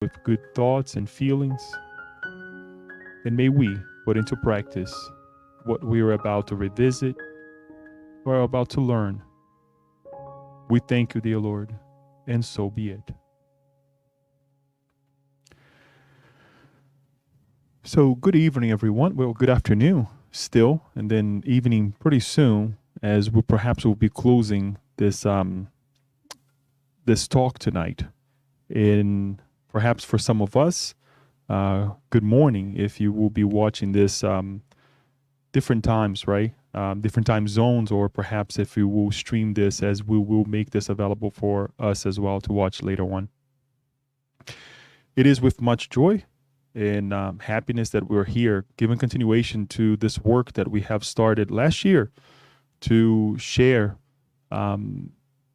with good thoughts and feelings, and may we put into practice what we are about to revisit or are about to learn. We thank you, dear Lord, and so be it. So, good evening, everyone. Well, good afternoon still, and then evening pretty soon, as we perhaps will be closing this talk tonight. And perhaps for some of us, good morning if you will be watching this different times, right? Different time zones, or perhaps if you will stream this, as we will make this available for us as well to watch later on. It is with much joy and happiness that we're here, giving continuation to this work that we have started last year to share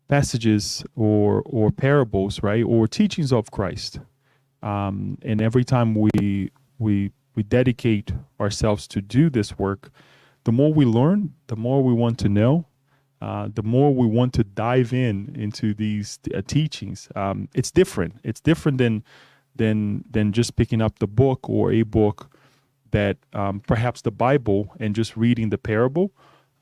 passages or parables, right, or teachings of Christ. And every time we dedicate ourselves to do this work, the more we learn, the more we want to know, the more we want to dive into these teachings. It's different. It's different than just picking up the book or a book that perhaps the Bible and just reading the parable,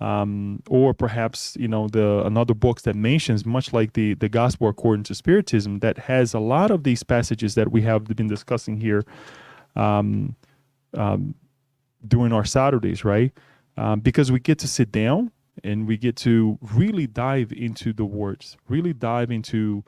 or perhaps the another books that mentions, much like the Gospel according to Spiritism, that has a lot of these passages that we have been discussing here during our Saturdays, right? Because we get to sit down and we get to really dive into the words, really dive into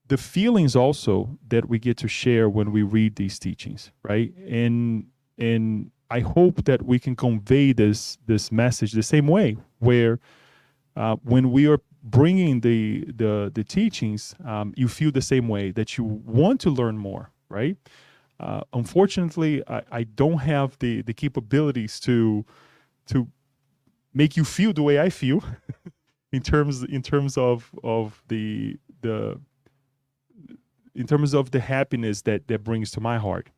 the feelings also that we get to share when we read these teachings, right? And I hope that we can convey this message the same way, where when we are bringing the teachings, you feel the same way, that you want to learn more, right? Unfortunately, I don't have the capabilities to make you feel the way I feel in terms of the in terms of the happiness that brings to my heart.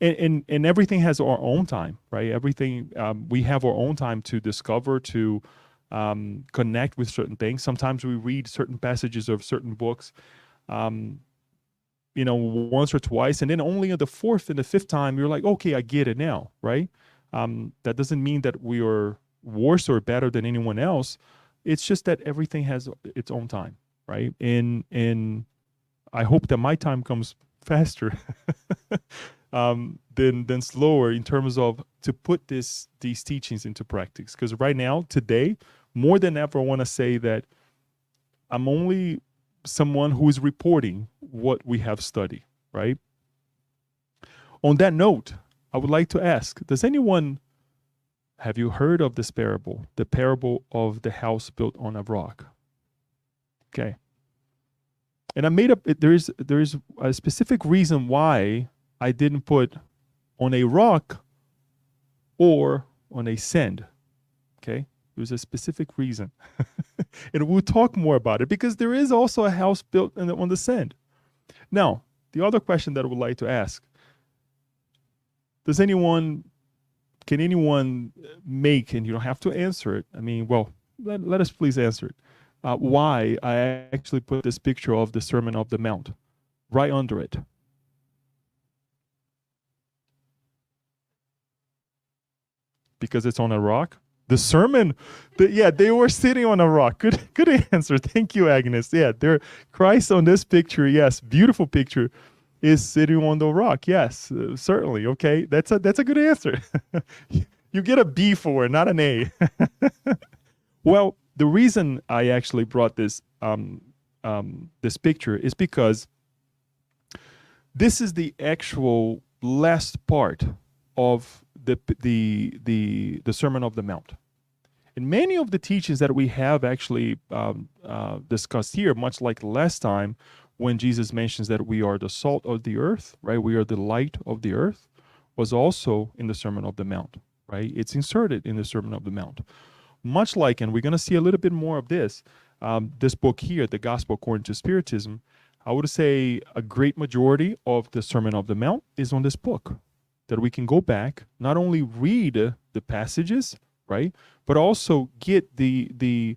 And everything has our own time, right? Everything, we have our own time to discover, to connect with certain things. Sometimes we read certain passages of certain books, once or twice, and then only on the fourth and the fifth time, you're like, okay, I get it now, right? That doesn't mean that we are worse or better than anyone else. It's just that everything has its own time, right? And I hope that my time comes faster than slower, in terms of to put these teachings into practice. Because right now, today, more than ever, I want to say that I'm only someone who is reporting what we have studied, right? On that note, I would like to ask, have you heard of this parable, the parable of the house built on a rock? Okay. And I made up, there is a specific reason why I didn't put on a rock or on a sand. Okay? There's a specific reason. And we'll talk more about it, because there is also a house built on the sand. Now, the other question that I would like to ask, can anyone make, and you don't have to answer it, I mean, well, let us please answer it, why I actually put this picture of the Sermon of the Mount right under it? Because it's on a rock? The sermon, they were sitting on a rock. Good answer. Thank you, Agnes. Yeah, Christ on this picture, yes, beautiful picture, is sitting on the rock. Yes, certainly. Okay, that's a good answer. You get a B for it, not an A. Well, the reason I actually brought this this picture is because this is the actual last part of the Sermon of the Mount. And many of the teachings that we have actually discussed here, much like last time when Jesus mentions that we are the salt of the earth, right? We are the light of the earth, was also in the Sermon of the Mount, right? It's inserted in the Sermon of the Mount. Much like, and we're going to see a little bit more of this book here, the Gospel according to Spiritism, I would say a great majority of the Sermon of the Mount is on this book, that we can go back, not only read the passages, right, but also get the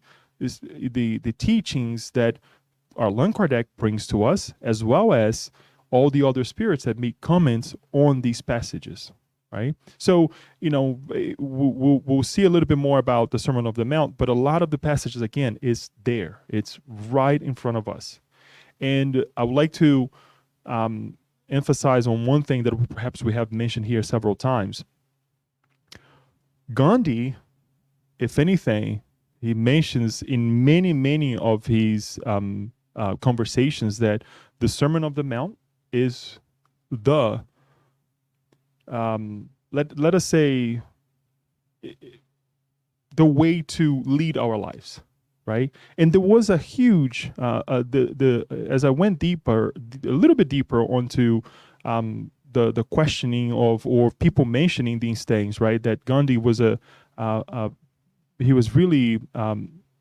teachings that Allan Kardec brings to us, as well as all the other spirits that make comments on these passages, right? So, we'll see a little bit more about the Sermon of the Mount, but a lot of the passages, again, is there. It's right in front of us. And I would like to emphasize on one thing that perhaps we have mentioned here several times. Gandhi, if anything, he mentions in many of his conversations that the Sermon of the Mount is the let us say the way to lead our lives, right? And there was a huge as I went deeper, a little bit deeper onto the questioning of, or people mentioning these things, right? That Gandhi was he was really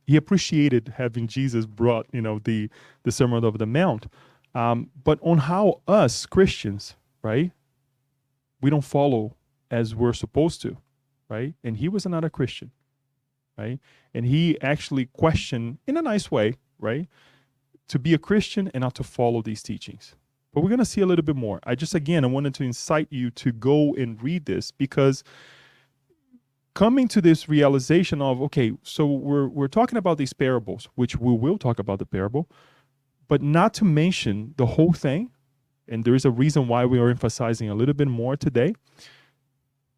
he appreciated having Jesus brought the Sermon of the Mount, but on how us Christians, right, we don't follow as we're supposed to, right? And he was not a Christian, right? And he actually questioned in a nice way, right, to be a Christian and not to follow these teachings. But we're going to see a little bit more. I wanted to incite you to go and read this, because coming to this realization of, okay, so we're talking about these parables, which we will talk about the parable, but not to mention the whole thing. And there is a reason why we are emphasizing a little bit more today.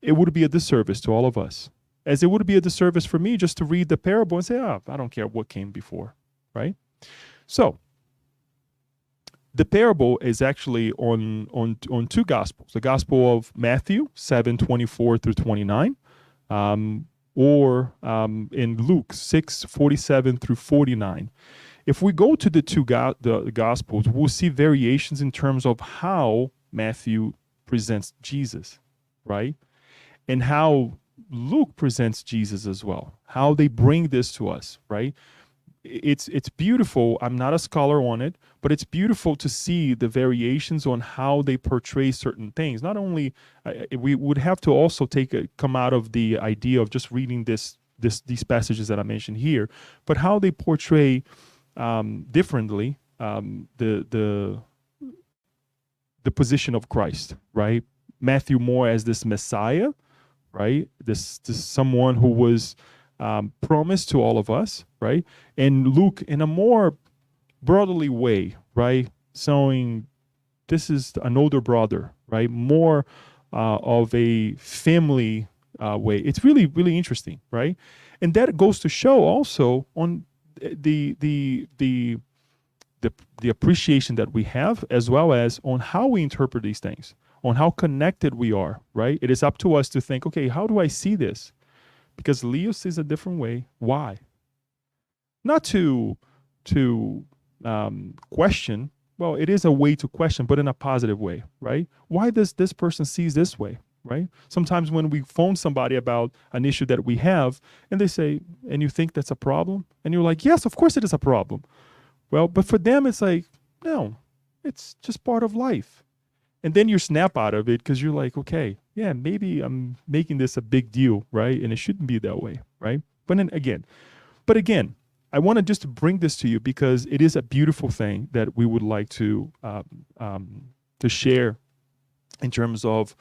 It would be a disservice to all of us, as it would be a disservice for me just to read the parable and say, I don't care what came before, right? So the parable is actually on two gospels: the Gospel of Matthew 7:24 through 29, or in Luke 6:47 through 49. If we go to the the Gospels, we'll see variations in terms of how Matthew presents Jesus, right? And how Luke presents Jesus as well, how they bring this to us, right? It's beautiful. I'm not a scholar on it, but it's beautiful to see the variations on how they portray certain things. Not only we would have to also come out of the idea of just reading these passages that I mentioned here, but how they portray differently the position of Christ, right? Matthew more as this Messiah, right? This someone who was promised to all of us, right? And Luke in a more brotherly way, right? Showing this is an older brother, right? More of a family way. It's really, really interesting, right? And that goes to show also on the appreciation that we have, as well as on how we interpret these things, on how connected we are, right? It is up to us to think, okay, how do I see this? Because Leo sees a different way. Why? Not to question. Well, it is a way to question, but in a positive way, right? Why does this person sees this way, right? Sometimes when we phone somebody about an issue that we have, and they say, and you think that's a problem? And you're like, yes, of course it is a problem. Well, but for them, it's like, no, it's just part of life. And then you snap out of it because you're like, okay, yeah, maybe I'm making this a big deal, right? And it shouldn't be that way, right? But then again, I want to just bring this to you because it is a beautiful thing that we would like to share in terms of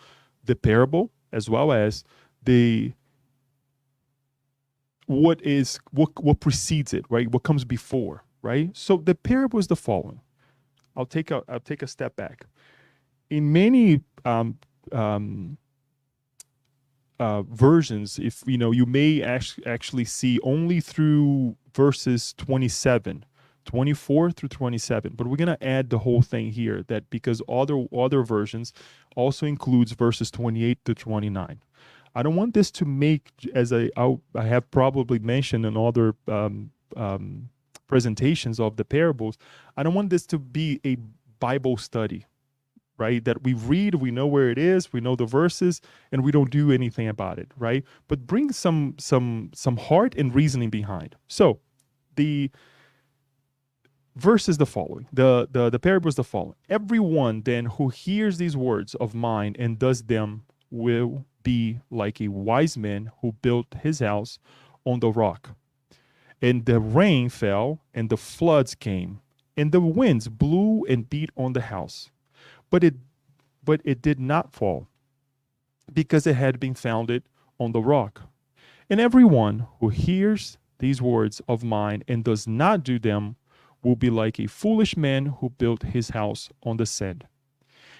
the parable, as well as what precedes it, right? What comes before, right? So the parable is the following. I'll take a step back. In many versions, if you may actually see only through verses 24 through 27, but we're going to add the whole thing here, that because other versions also includes verses 28 to 29. I don't want this to make, as I have probably mentioned in other presentations of the parables, I don't want this to be a Bible study, right? That we read, we know where it is, we know the verses, and we don't do anything about it, right? But bring some heart and reasoning behind. So the verse is the following. The parable is the following. Everyone then who hears these words of mine and does them will be like a wise man who built his house on the rock. And the rain fell, and the floods came, and the winds blew and beat on the house. but it did not fall, because it had been founded on the rock. And everyone who hears these words of mine and does not do them will be like a foolish man who built his house on the sand.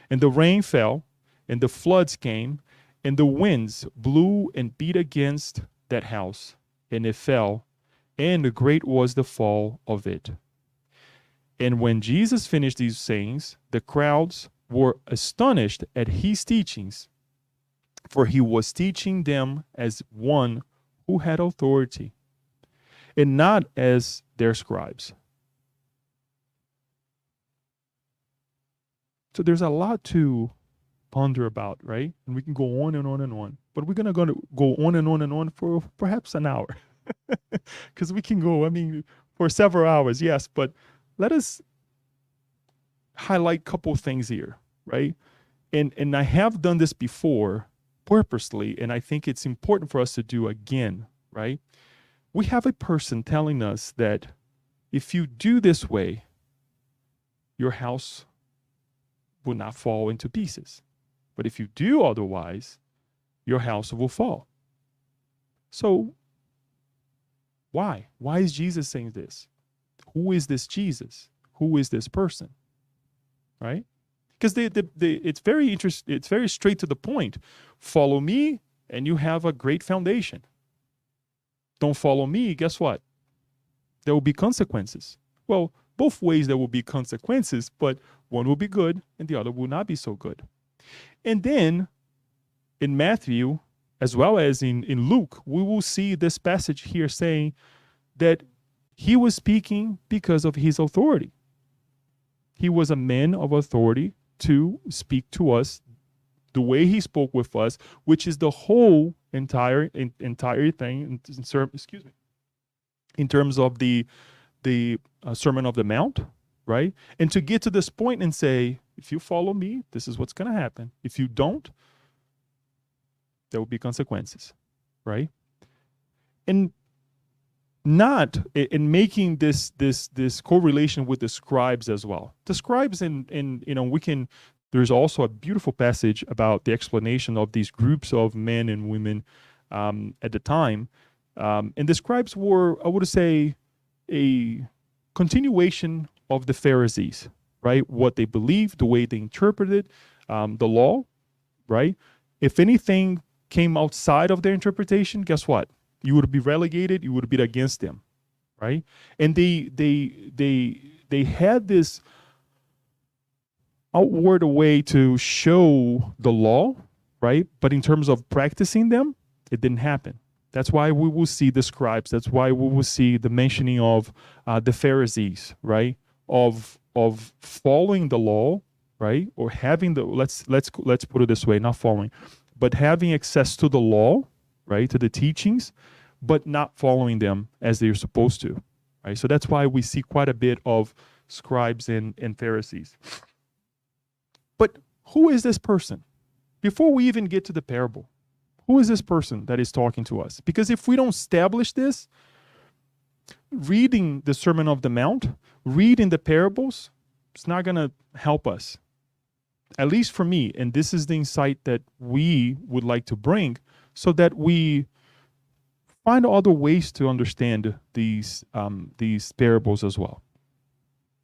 And the rain fell, and the floods came, and the winds blew and beat against that house, and it fell, and great was the fall of it. And when Jesus finished these sayings, the crowds were astonished at his teachings, for he was teaching them as one who had authority, and not as their scribes. So there's a lot to ponder about, right? And we can go on and on and on. But we're going to go on and on and on for perhaps an hour. Because we can go, for several hours, yes. But let us highlight a couple things here, right? And I have done this before purposely, and I think it's important for us to do again, right? We have a person telling us that if you do this way, your house will not fall into pieces. But if you do otherwise, your house will fall. So why? Why is Jesus saying this? Who is this Jesus? Who is this person? Right? Because it's very interesting. It's very straight to the point. Follow me, and you have a great foundation. Don't follow me, guess what? There will be consequences. Well, both ways there will be consequences, but one will be good and the other will not be so good. And then in Matthew, as well as in Luke, we will see this passage here saying that he was speaking because of his authority. He was a man of authority to speak to us the way he spoke with us, which is the whole entire thing. In terms of the Sermon of the Mount, right? And to get to this point and say, if you follow me, this is what's going to happen. If you don't, there will be consequences, right? And not in making this correlation with the scribes as well. The scribes, there's also a beautiful passage about the explanation of these groups of men and women at the time. And the scribes were, I would say, a continuation of the Pharisees, right? What they believed, the way they interpreted the law, right? If anything came outside of their interpretation, guess what? You would be relegated. You would be against them, right? And they had this outward way to show the law, right? But in terms of practicing them, it didn't happen. That's why we will see the scribes. That's why we will see the mentioning of the Pharisees, right? Of following the law, right? Or having the let's put it this way, not following, but having access to the law, right? To the teachings, but not following them as they're supposed to, right? So that's why we see quite a bit of scribes and Pharisees. But who is this person? Before we even get to the parable, who is this person that is talking to us? Because if we don't establish this, reading the Sermon of the Mount, reading the parables, it's not going to help us. At least for me, and this is the insight that we would like to bring, so that we find other ways to understand these parables as well.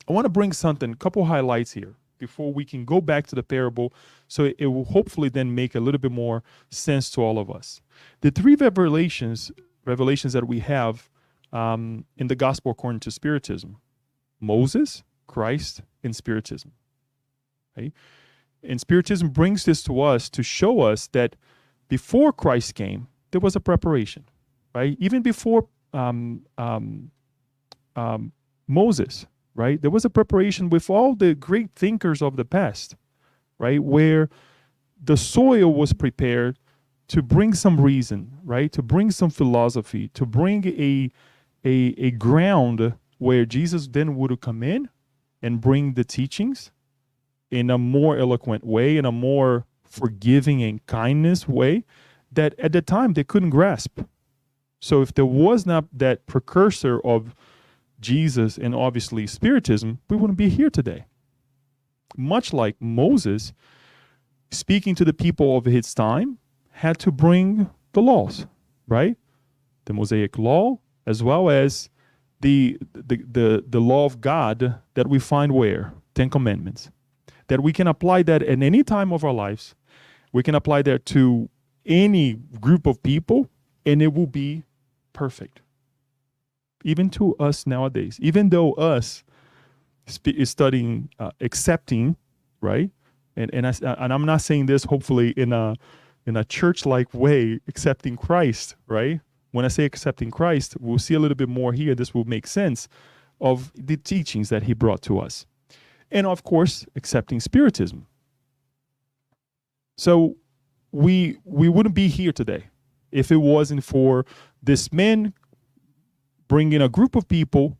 I want to bring a couple highlights here before we can go back to the parable, so it will hopefully then make a little bit more sense to all of us. The three revelations that we have in the gospel according to Spiritism: Moses, Christ, and Spiritism. Okay? And Spiritism brings this to us to show us that before Christ came, there was a preparation, right? Even before Moses, right? There was a preparation with all the great thinkers of the past, right? Where the soil was prepared to bring some reason, right? To bring some philosophy, to bring a ground where Jesus then would come in and bring the teachings in a more eloquent way, in a more forgiving and kindness way that at the time they couldn't grasp. So if there was not that precursor of Jesus and obviously Spiritism, we wouldn't be here today. much like Moses, speaking to the people of his time, had to bring the laws, right? The Mosaic law, as well as the law of God that we find where? 10 Commandments. That we can apply that at any time of our lives. We can apply that to any group of people, and it will be perfect. Even to us nowadays, even though us is studying accepting, right? And I'm not saying this hopefully in a church-like way, accepting Christ, right? When I say accepting Christ, we'll see a little bit more here. This will make sense of the teachings that he brought to us. And of course, accepting Spiritism. So we wouldn't be here today if it wasn't for this man bringing a group of people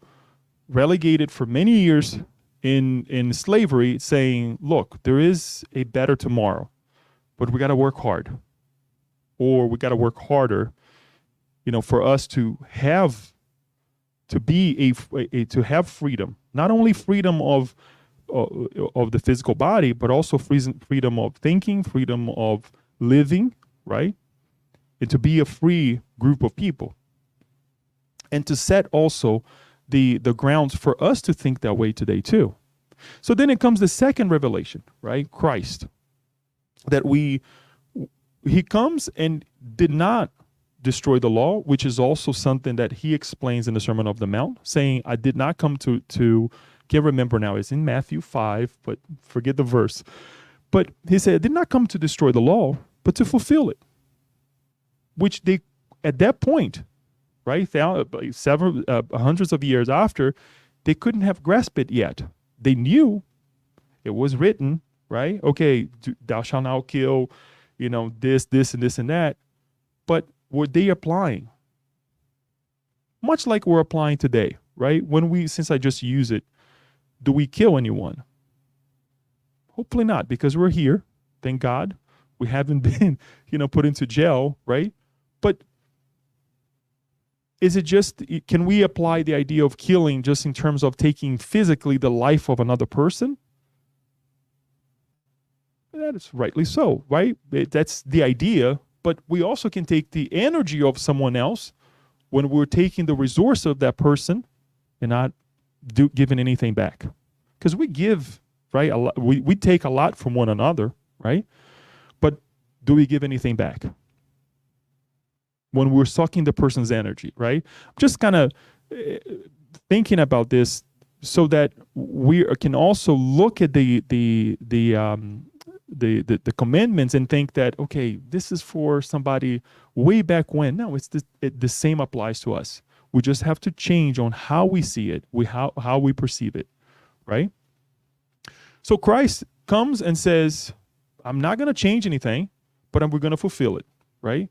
relegated for many years in slavery, saying, look, there is a better tomorrow, but we got to work hard, or we got to work harder, for us to have freedom, not only freedom of the physical body, but also freedom of thinking, freedom of living, right? And to be a free group of people. And to set also the grounds for us to think that way today too. So then it comes the second revelation, right? Christ. That he comes and did not destroy the law, which is also something that he explains in the Sermon on the Mount, saying, I did not come to can't remember now, it's in Matthew 5, but forget the verse. But he said, I did not come to destroy the law, but to fulfill it. Which they, at that point, right, several hundreds of years after, they couldn't have grasped it yet. They knew it was written, right? Okay, thou shalt not kill, this, and this, and that. But were they applying? Much like we're applying today, right? Since I just use it, do we kill anyone? Hopefully not, because we're here. Thank God. We haven't been, put into jail, right? But is it just, can we apply the idea of killing just in terms of taking physically the life of another person? That is rightly so, right? That's the idea. But we also can take the energy of someone else when we're taking the resource of that person and not giving anything back. Because we give, right? We take a lot from one another, right? But do we give anything back? When we're sucking the person's energy, right? Just kind of thinking about this so that we can also look at the commandments and think that, okay, this is for somebody way back when. No, the same applies to us. We just have to change on how we see it, how we perceive it, right? So Christ comes and says, I'm not going to change anything, but we're going to fulfill it, right?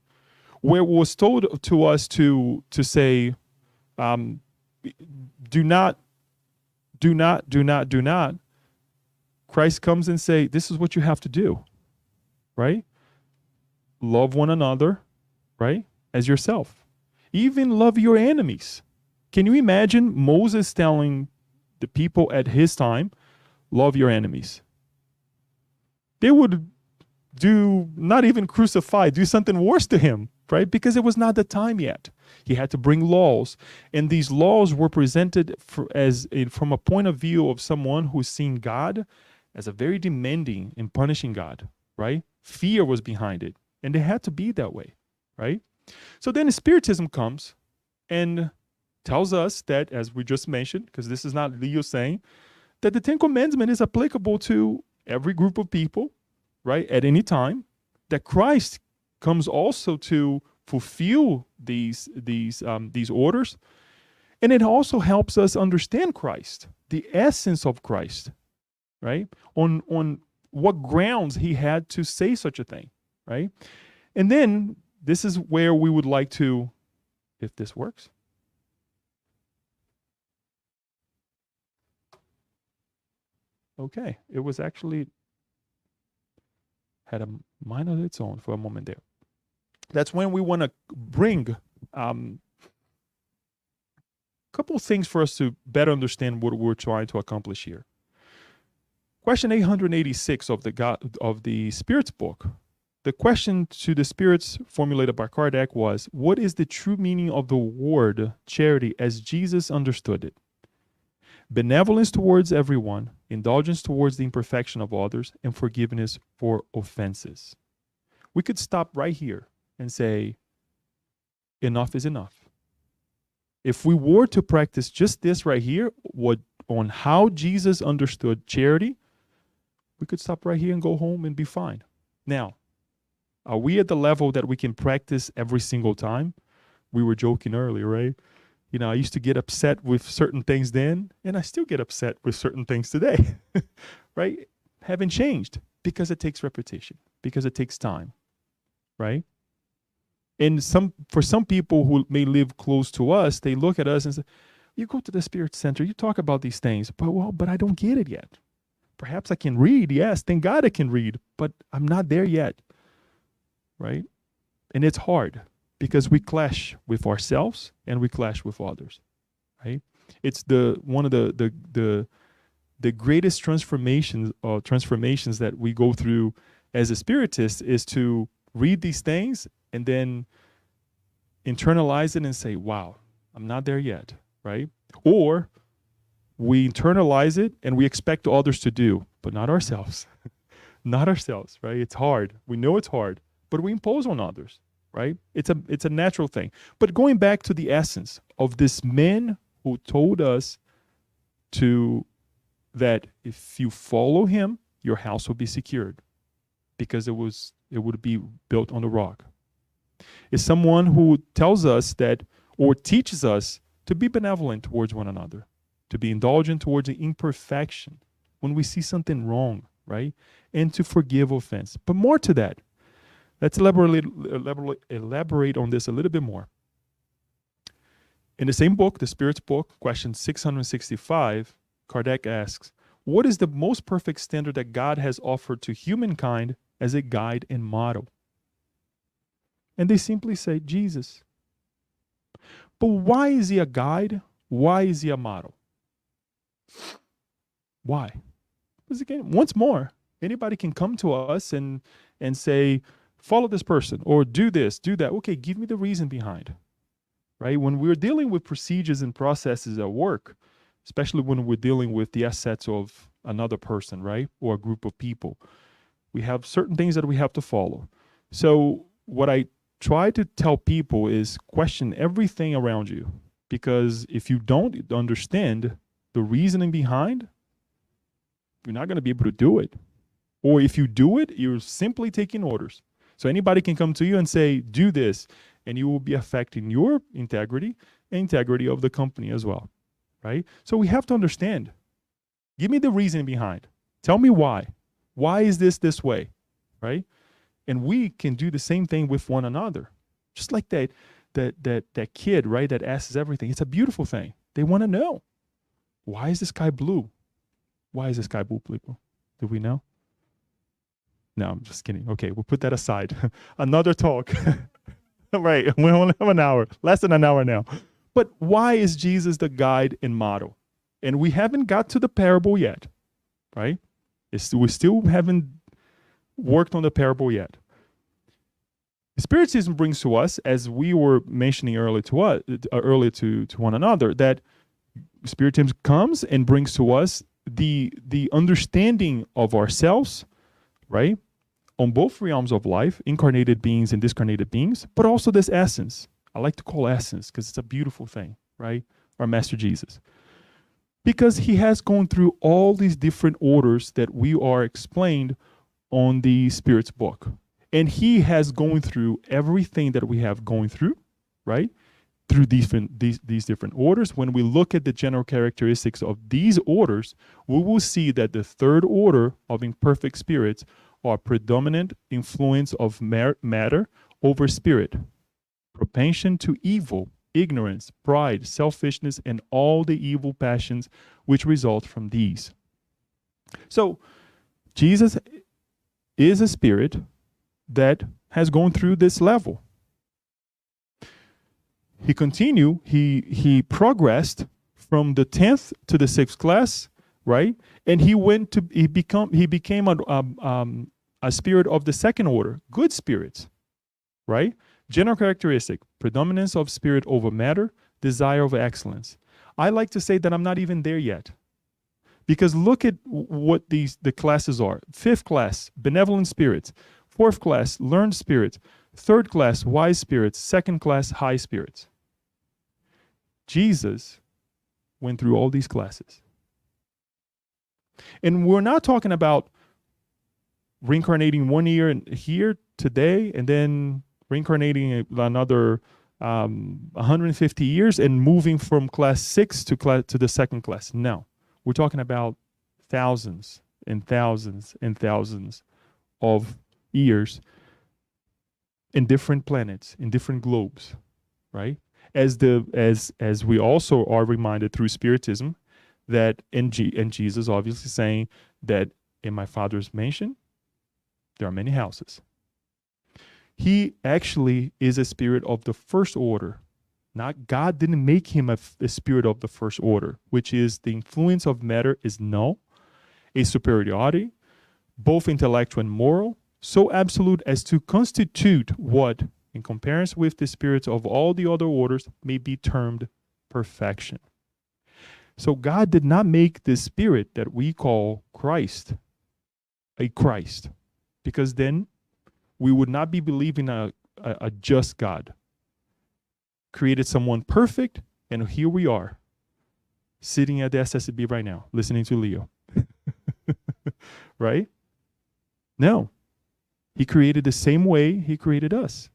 Where it was told to us to say, do not. Christ comes and say, this is what you have to do, right? Love one another, right? As yourself. Even love your enemies. Can you imagine Moses telling the people at his time, love your enemies? They would not even crucify, do something worse to him, right? Because it was not the time yet. He had to bring laws, and these laws were presented from a point of view of someone who's seen God as a very demanding and punishing God, right? Fear was behind it, and they had to be that way, right? So then Spiritism comes and tells us that, as we just mentioned, because this is not Leo saying, that the 10 Commandments is applicable to every group of people, right, at any time, that Christ comes also to fulfill these orders, and it also helps us understand Christ, the essence of Christ, right, on what grounds he had to say such a thing, right? And then this is where we would like to, if this works. Okay, it was actually had a mind of its own for a moment there. That's when we want to bring a couple of things for us to better understand what we're trying to accomplish here. Question 886 of the Spirits book. The question to the spirits formulated by Kardec was, what is the true meaning of the word charity as Jesus understood it? Benevolence towards everyone, indulgence towards the imperfection of others, and forgiveness for offenses. We could stop right here and say, enough is enough. If we were to practice just this right here, on how Jesus understood charity, we could stop right here and go home and be fine. Now, are we at the level that we can practice every single time? We were joking earlier, right? You know, I used to get upset with certain things then, and I still get upset with certain things today, right? Haven't changed because it takes repetition, because it takes time, right? And for some people who may live close to us, they look at us and say, you go to the Spirit Center, you talk about these things, but I don't get it yet. Perhaps I can read, yes, thank God I can read, but I'm not there yet, right? And it's hard because we clash with ourselves and we clash with others, right? It's one of the greatest transformations that we go through as a spiritist is to read these things and then internalize it and say, wow, I'm not there yet, right? Or we internalize it and we expect others to do, but not ourselves. Not ourselves, right? It's hard. We know it's hard, but we impose on others, right? It's a natural thing. But going back to the essence of this man who told us that if you follow him, your house will be secured because it would be built on the rock. Is someone who tells us that, or teaches us to be benevolent towards one another, to be indulgent towards the imperfection when we see something wrong, right? And to forgive offense. But more to that, let's elaborate on this a little bit more. In the same book, the Spirits book, question 665, Kardec asks, what is the most perfect standard that God has offered to humankind as a guide and model? And they simply say, Jesus. But why is he a guide? Why is he a model? Why? Because again, once more, anybody can come to us and say, follow this person or do this, do that. Okay, give me the reason behind, right? When we're dealing with procedures and processes at work, especially when we're dealing with the assets of another person, right? Or a group of people, we have certain things that we have to follow. So what I try to tell people is question everything around you, because if you don't understand the reasoning behind, you're not going to be able to do it. Or if you do it, you're simply taking orders. So anybody can come to you and say, do this, and you will be affecting your integrity and integrity of the company as well, right? So we have to understand. Give me the reason behind. Tell me why. Why is this way, right? And we can do the same thing with one another. Just like that kid, right, that asks everything. It's a beautiful thing. They want to know. Why is the sky blue? Why is the sky blue, people? Do we know? No, I'm just kidding. Okay, we'll put that aside. Another talk. Right, we only have an hour. Less than an hour now. But why is Jesus the guide and model? And we haven't got to the parable yet, right? We still haven't worked on the parable yet. Spiritism brings to us, as we were mentioning earlier to one another, that Spiritism comes and brings to us the understanding of ourselves, right? On both realms of life, incarnated beings and discarnated beings, but also this essence. I like to call essence because it's a beautiful thing, right? Our Master Jesus. Because he has gone through all these different orders that we are explained on the Spirits book. And he has gone through everything that we have gone through, right? Through these different orders. When we look at the general characteristics of these orders, we will see that the third order of imperfect spirits are predominant influence of matter over spirit, propension to evil, ignorance, pride, selfishness, and all the evil passions which result from these. So, Jesus is a spirit that has gone through this level. He progressed from the 10th to the 6th class right? And he became a spirit of the second order, good spirits, right? General characteristic, predominance of spirit over matter, desire over excellence. I like to say that I'm not even there yet. Because look at what the classes are. Fifth class, benevolent spirits. Fourth class, learned spirits. Third class, wise spirits. Second class, high spirits. Jesus went through all these classes. And we're not talking about reincarnating 1 year here today and then reincarnating another 150 years and moving from class 6 to the second class. No. We're talking about thousands and thousands and thousands of years in different planets, in different globes, right? As we also are reminded through Spiritism that and Jesus obviously saying that in my Father's mansion there are many houses. He actually is a spirit of the first order. Not God didn't make him a spirit of the first order, which is the influence of matter is null, a superiority, both intellectual and moral, so absolute as to constitute what, in comparison with the spirits of all the other orders, may be termed perfection. So God did not make this spirit that we call Christ a Christ, because then we would not be believing a just God. Created someone perfect, and here we are, sitting at the SSB right now, listening to Leo. Right? No. He created the same way he created us.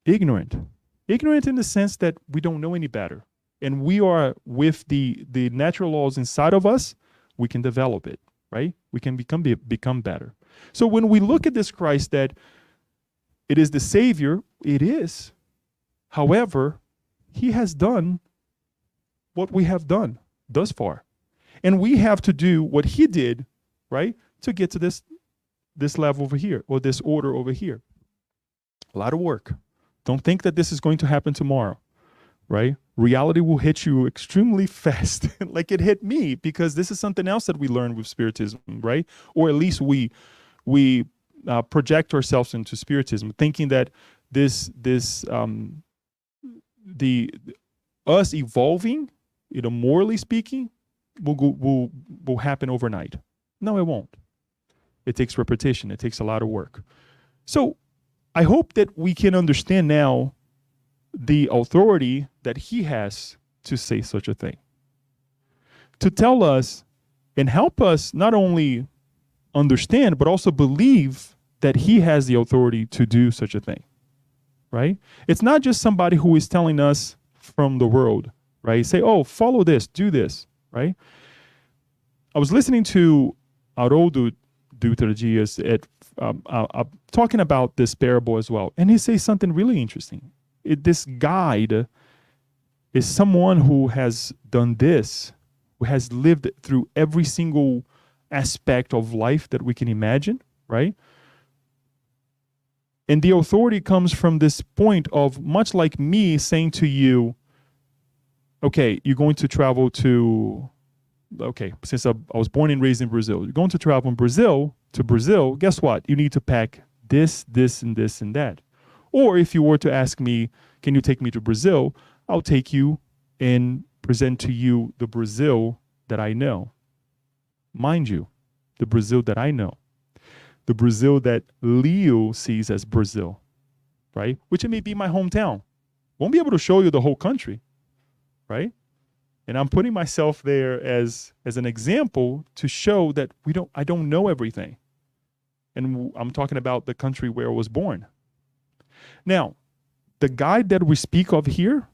Ignorant. Ignorant in the sense that we don't know any better. And we are, with the natural laws inside of us, we can develop it, right? We can become better. So when we look at this Christ that it is the Savior, it is. However, he has done what we have done thus far. And we have to do what he did, right, to get to this level over here, or this order over here. A lot of work. Don't think that this is going to happen tomorrow, right? Reality will hit you extremely fast, like it hit me, because this is something else that we learned with Spiritism, right? Or at least we project ourselves into Spiritism, thinking that us evolving, morally speaking, will happen overnight. No, it won't. It takes repetition. It takes a lot of work. So I hope that we can understand now the authority that he has to say such a thing, to tell us and help us not only understand, but also believe that he has the authority to do such a thing, right? It's not just somebody who is telling us from the world, right? Say, oh, follow this, do this, right? I was listening to Haroldo Dutra Dias talking about this parable as well, and he says something really interesting. This guide is someone who has done this, who has lived through every single aspect of life that we can imagine, right? And the authority comes from this point of, much like me saying to you, okay, you're going to travel to, okay, since I was born and raised in Brazil, you're going to travel from Brazil to Brazil, guess what? You need to pack this, this, and this, and that. Or if you were to ask me, can you take me to Brazil? I'll take you and present to you the Brazil that I know. Mind you, the Brazil that I know. The Brazil that Leo sees as Brazil, right? Which it may be my hometown. Won't be able to show you the whole country, right? And I'm putting myself there as an example to show that I don't know everything. And I'm talking about the country where I was born. Now, the guide that we speak of here,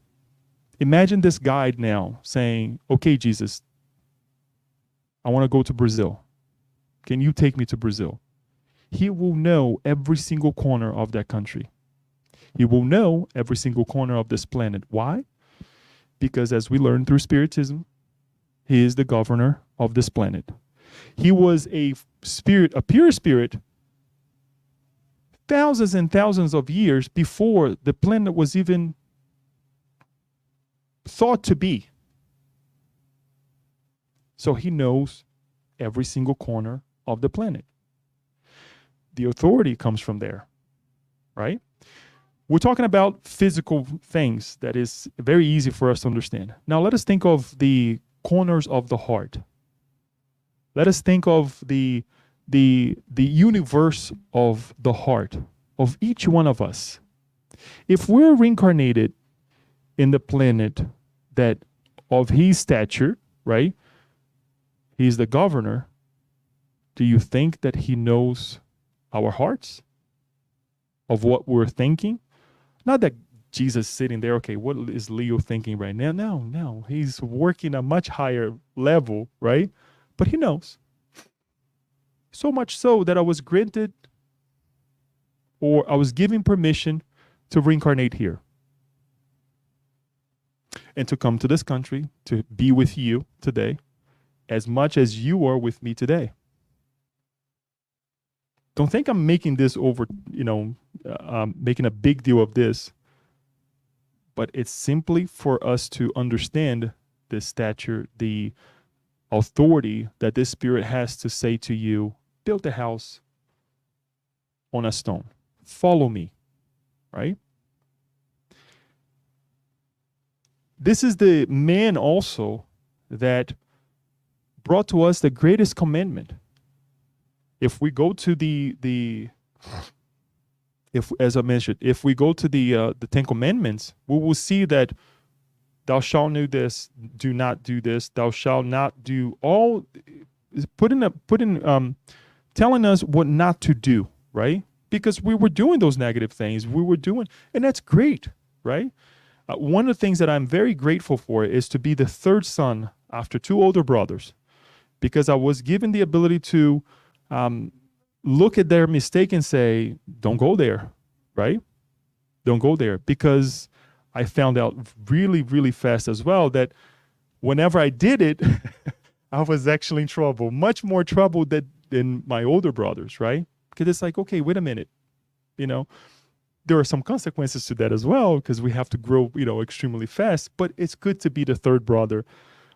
imagine this guide now saying, okay, Jesus, I want to go to Brazil. Can you take me to Brazil? He will know every single corner of that country. He will know every single corner of this planet. Why? Because as we learned through Spiritism, he is the governor of this planet. He was a spirit, a pure spirit, thousands and thousands of years before the planet was even thought to be. So he knows every single corner of the planet. The authority comes from there, right? We're talking about physical things that is very easy for us to understand. Now let us think of the corners of the heart. Let us think of the universe of the heart of each one of us. If we're reincarnated in the planet that of his stature, right? He's the governor. Do you think that he knows our hearts of what we're thinking? Not that Jesus sitting there, okay, what is Leo thinking right now? No. He's working a much higher level, right? But he knows. So much so that I was granted or I was given permission to reincarnate here and to come to this country to be with you today as much as you are with me today. Don't think I'm making this over, making a big deal of this, but it's simply for us to understand the stature, the authority that this spirit has to say to you, build a house on a stone. Follow me, right? This is the man also that brought to us the greatest commandment. If we go to as I mentioned, if we go to the Ten Commandments, we will see that thou shalt do this, do not do this, thou shalt not do all, telling us what not to do, right? Because we were doing those negative things. And that's great, right? One of the things that I'm very grateful for is to be the third son after two older brothers, because I was given the ability to look at their mistake and say, don't go there, right? Don't go there. Because I found out really, really fast as well that whenever I did it, I was actually in trouble, much more trouble than my older brothers, right? Because it's like, okay, wait a minute. There are some consequences to that as well, because we have to grow, extremely fast, but it's good to be the third brother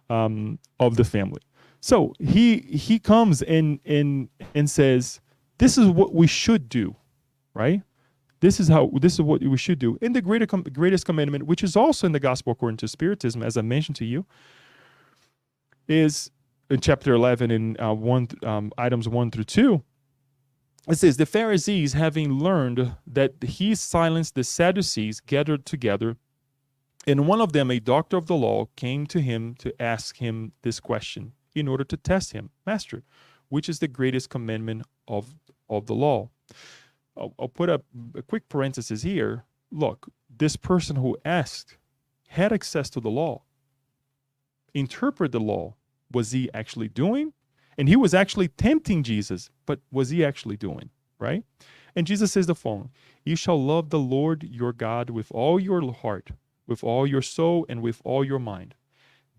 of the family. So he comes and says, this is what we should do, right? This is what we should do. And the greatest commandment, which is also in the Gospel according to Spiritism, as I mentioned to you, is in chapter 11 in items 1 through 2. It says, the Pharisees, having learned that he silenced the Sadducees, gathered together, and one of them, a doctor of the law, came to him to ask him this question in order to test him. Master, which is the greatest commandment of the law? I'll put a quick parenthesis here. Look, this person who asked had access to the law, interpret the law. Was he actually doing? And he was actually tempting Jesus, but was he actually doing, right? And Jesus says the following: you shall love the Lord your God with all your heart, with all your soul, and with all your mind.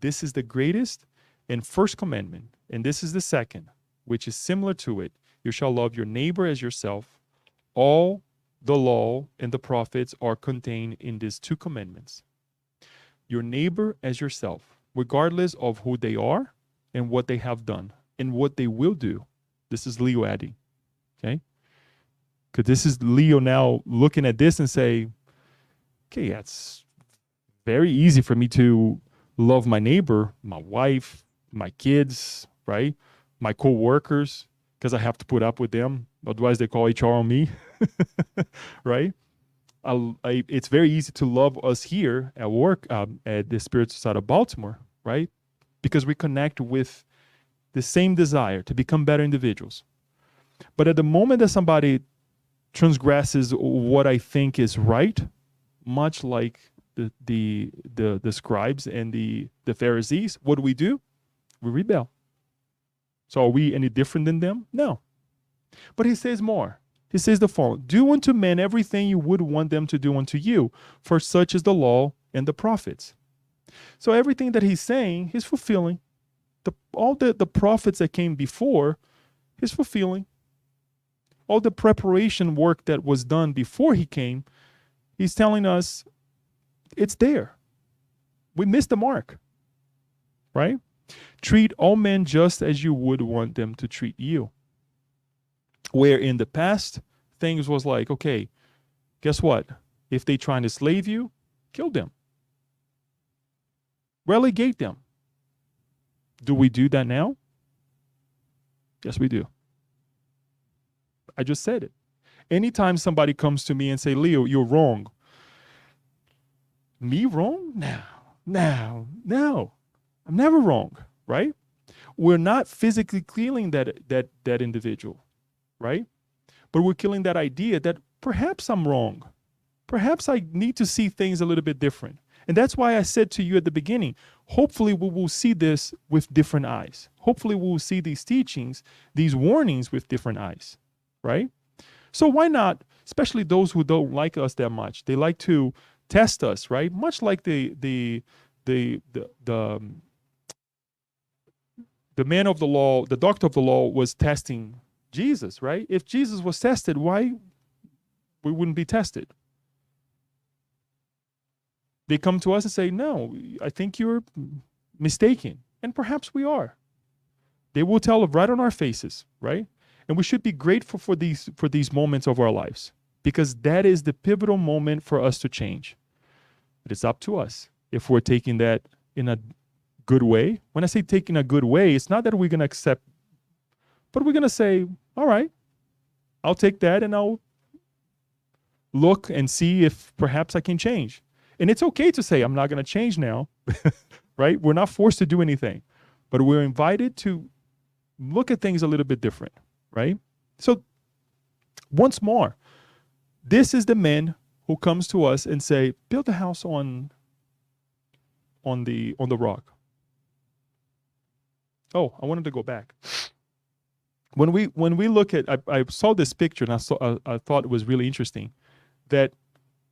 This is the greatest and first commandment. And this is the second, which is similar to it. You shall love your neighbor as yourself. All the law and the prophets are contained in these two commandments. Your neighbor as yourself, regardless of who they are and what they have done and what they will do. This is Leo adding, okay? Because this is Leo now looking at this and say, okay, that's very easy for me to love my neighbor, my wife, my kids, right? My co-workers, because I have to put up with them. Otherwise, they call HR on me, right? It's very easy to love us here at work at the Spiritual Society of Baltimore, right? Because we connect with the same desire to become better individuals. But at the moment that somebody transgresses what I think is right, much like the scribes and the Pharisees, what do? We rebel. So are we any different than them? No. But he says more. He says the following: do unto men everything you would want them to do unto you, for such is the law and the prophets. So everything that he's saying, he's fulfilling. All the prophets that came before, he's fulfilling. All the preparation work that was done before he came, he's telling us it's there. We missed the mark, right? Treat all men just as you would want them to treat you. Where in the past, things was like, okay, guess what? If they try to slave you, kill them. Relegate them. Do we do that now? Yes, we do. I just said it. Anytime somebody comes to me and say, Leo, you're wrong. Me wrong? No. I'm never wrong, right? We're not physically killing that individual, right? But we're killing that idea that perhaps I'm wrong. Perhaps I need to see things a little bit different. And that's why I said to you at the beginning, hopefully we will see this with different eyes. Hopefully we will see these teachings, these warnings with different eyes, right? So why not, especially those who don't like us that much, they like to test us, right? Much like the man of the law, the doctor of the law was testing Jesus, right? If Jesus was tested, why we wouldn't be tested? They come to us and say, no, I think you're mistaken. And perhaps we are. They will tell it right on our faces, right? And we should be grateful for these moments of our lives, because that is the pivotal moment for us to change. But it's up to us if we're taking that in a good way. When I say taking a good way, it's not that we're going to accept, but we're going to say, all right, I'll take that and I'll look and see if perhaps I can change. And it's okay to say, I'm not going to change now, right? We're not forced to do anything, but we're invited to look at things a little bit different, right? So once more, this is the man who comes to us and say, build a house on the rock. Oh, I wanted to go back. When we look at, I saw this picture and I thought it was really interesting that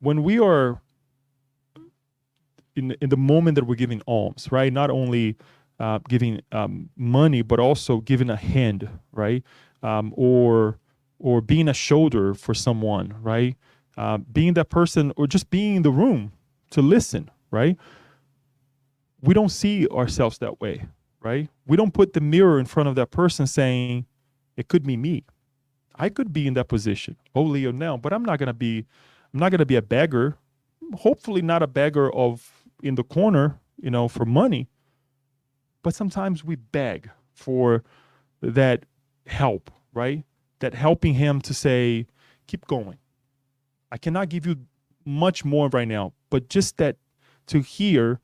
when we are in the moment that we're giving alms, right? Not only giving money, but also giving a hand, right? Or being a shoulder for someone, right? Being that person, or just being in the room to listen, right? We don't see ourselves that way, right? We don't put the mirror in front of that person saying, it could be me. I could be in that position. Oh, Leo, now, but I'm not gonna be a beggar. Hopefully not a beggar in the corner, for money. But sometimes we beg for that help, right? That helping him to say, keep going. I cannot give you much more right now, but just that to hear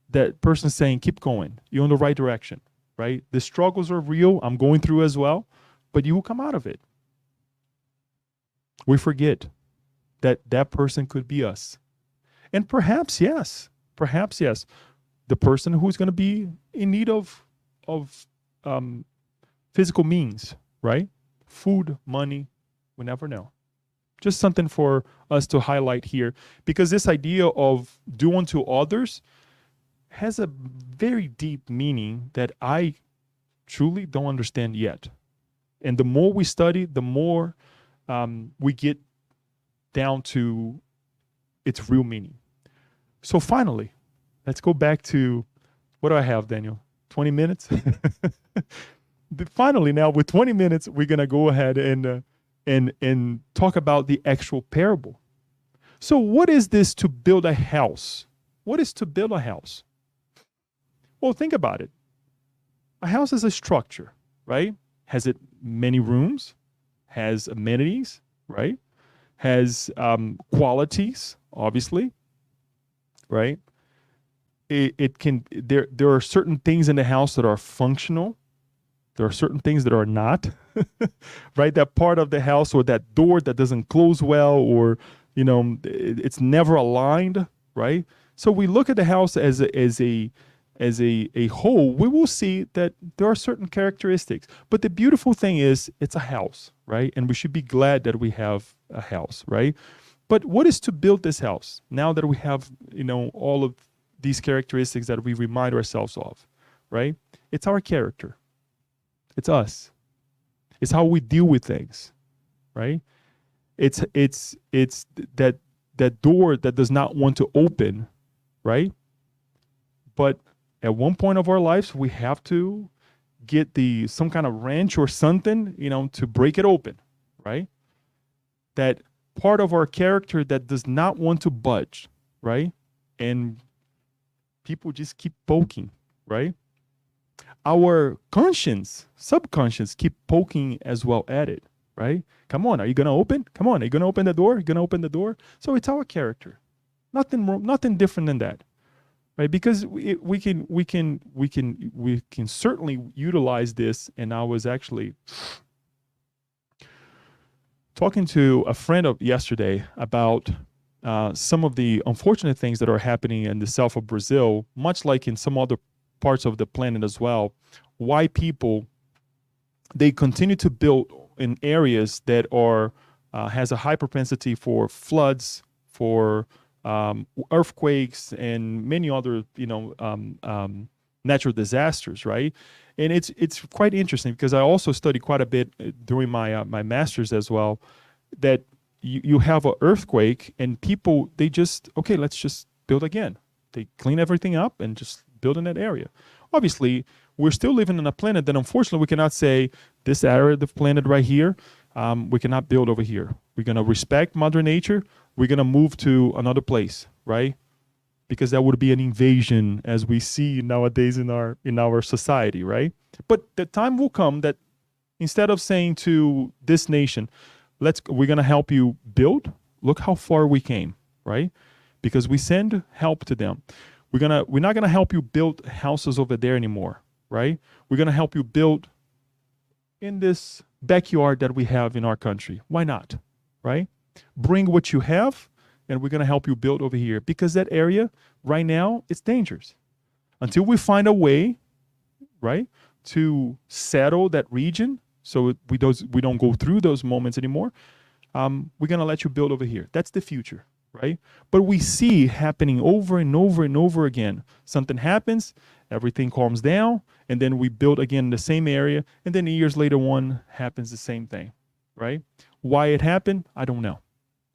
that person saying, keep going. You're in the right direction, right? The struggles are real. I'm going through as well, but you will come out of it. We forget that person could be us. And perhaps, yes, the person who's going to be in need of physical means, right? Food, money, we never know. Just something for us to highlight here, because this idea of do unto others has a very deep meaning that I truly don't understand yet. And the more we study, the more we get down to its real meaning. So finally, let's go back to, what do I have, Daniel? 20 minutes? Finally, now with 20 minutes, we're going to go ahead and talk about the actual parable. So what is this to build a house? What is to build a house? Well, think about it. A house is a structure, right? Has it many rooms? Has amenities, right? Has qualities, obviously, right? It can, there are certain things in the house that are functional. There are certain things that are not, right? That part of the house or that door that doesn't close well, or, it's never aligned, right? So we look at the house as a whole. We will see that there are certain characteristics, but the beautiful thing is it's a house, right? And we should be glad that we have a house, right? But what is to build this house now that we have, all of these characteristics that we remind ourselves of, right? It's our character. It's us. It's how we deal with things, right? It's that door that does not want to open, right? But At one point of our lives, we have to get some kind of wrench or something, to break it open, right? That part of our character that does not want to budge, right? And people just keep poking, right? Our conscience, subconscious, keep poking as well at it, right? Come on, are you gonna open? Come on, are you gonna open the door? Are you gonna open the door? So it's our character, nothing different than that, right? Because we can certainly utilize this. And I was actually talking to a friend of yesterday about some of the unfortunate things that are happening in the south of Brazil, much like in some other parts of the planet as well. Why people, they continue to build in areas that are has a high propensity for floods, for earthquakes, and many other natural disasters, right? And it's quite interesting because I also studied quite a bit during my my master's as well, that you have an earthquake and people, they just, okay, let's just build again. They clean everything up and just build in that area. Obviously, we're still living on a planet that unfortunately we cannot say this area of the planet right here, we cannot build over here. We're going to respect Mother Nature. We're going to move to another place, right? Because that would be an invasion as we see nowadays in our society, right? But the time will come that instead of saying to this nation, we're going to help you build, look how far we came, right? Because we send help to them. We're not going to help you build houses over there anymore, right? We're going to help you build in this backyard that we have in our country. Why not, right? Bring what you have, and we're going to help you build over here, because that area right now, it's dangerous. Until we find a way, right, to settle that region so we don't go through those moments anymore, we're going to let you build over here. That's the future, right? But we see happening over and over and over again. Something happens, everything calms down, and then we build again in the same area, and then years later one happens the same thing, right? Why it happened, I don't know.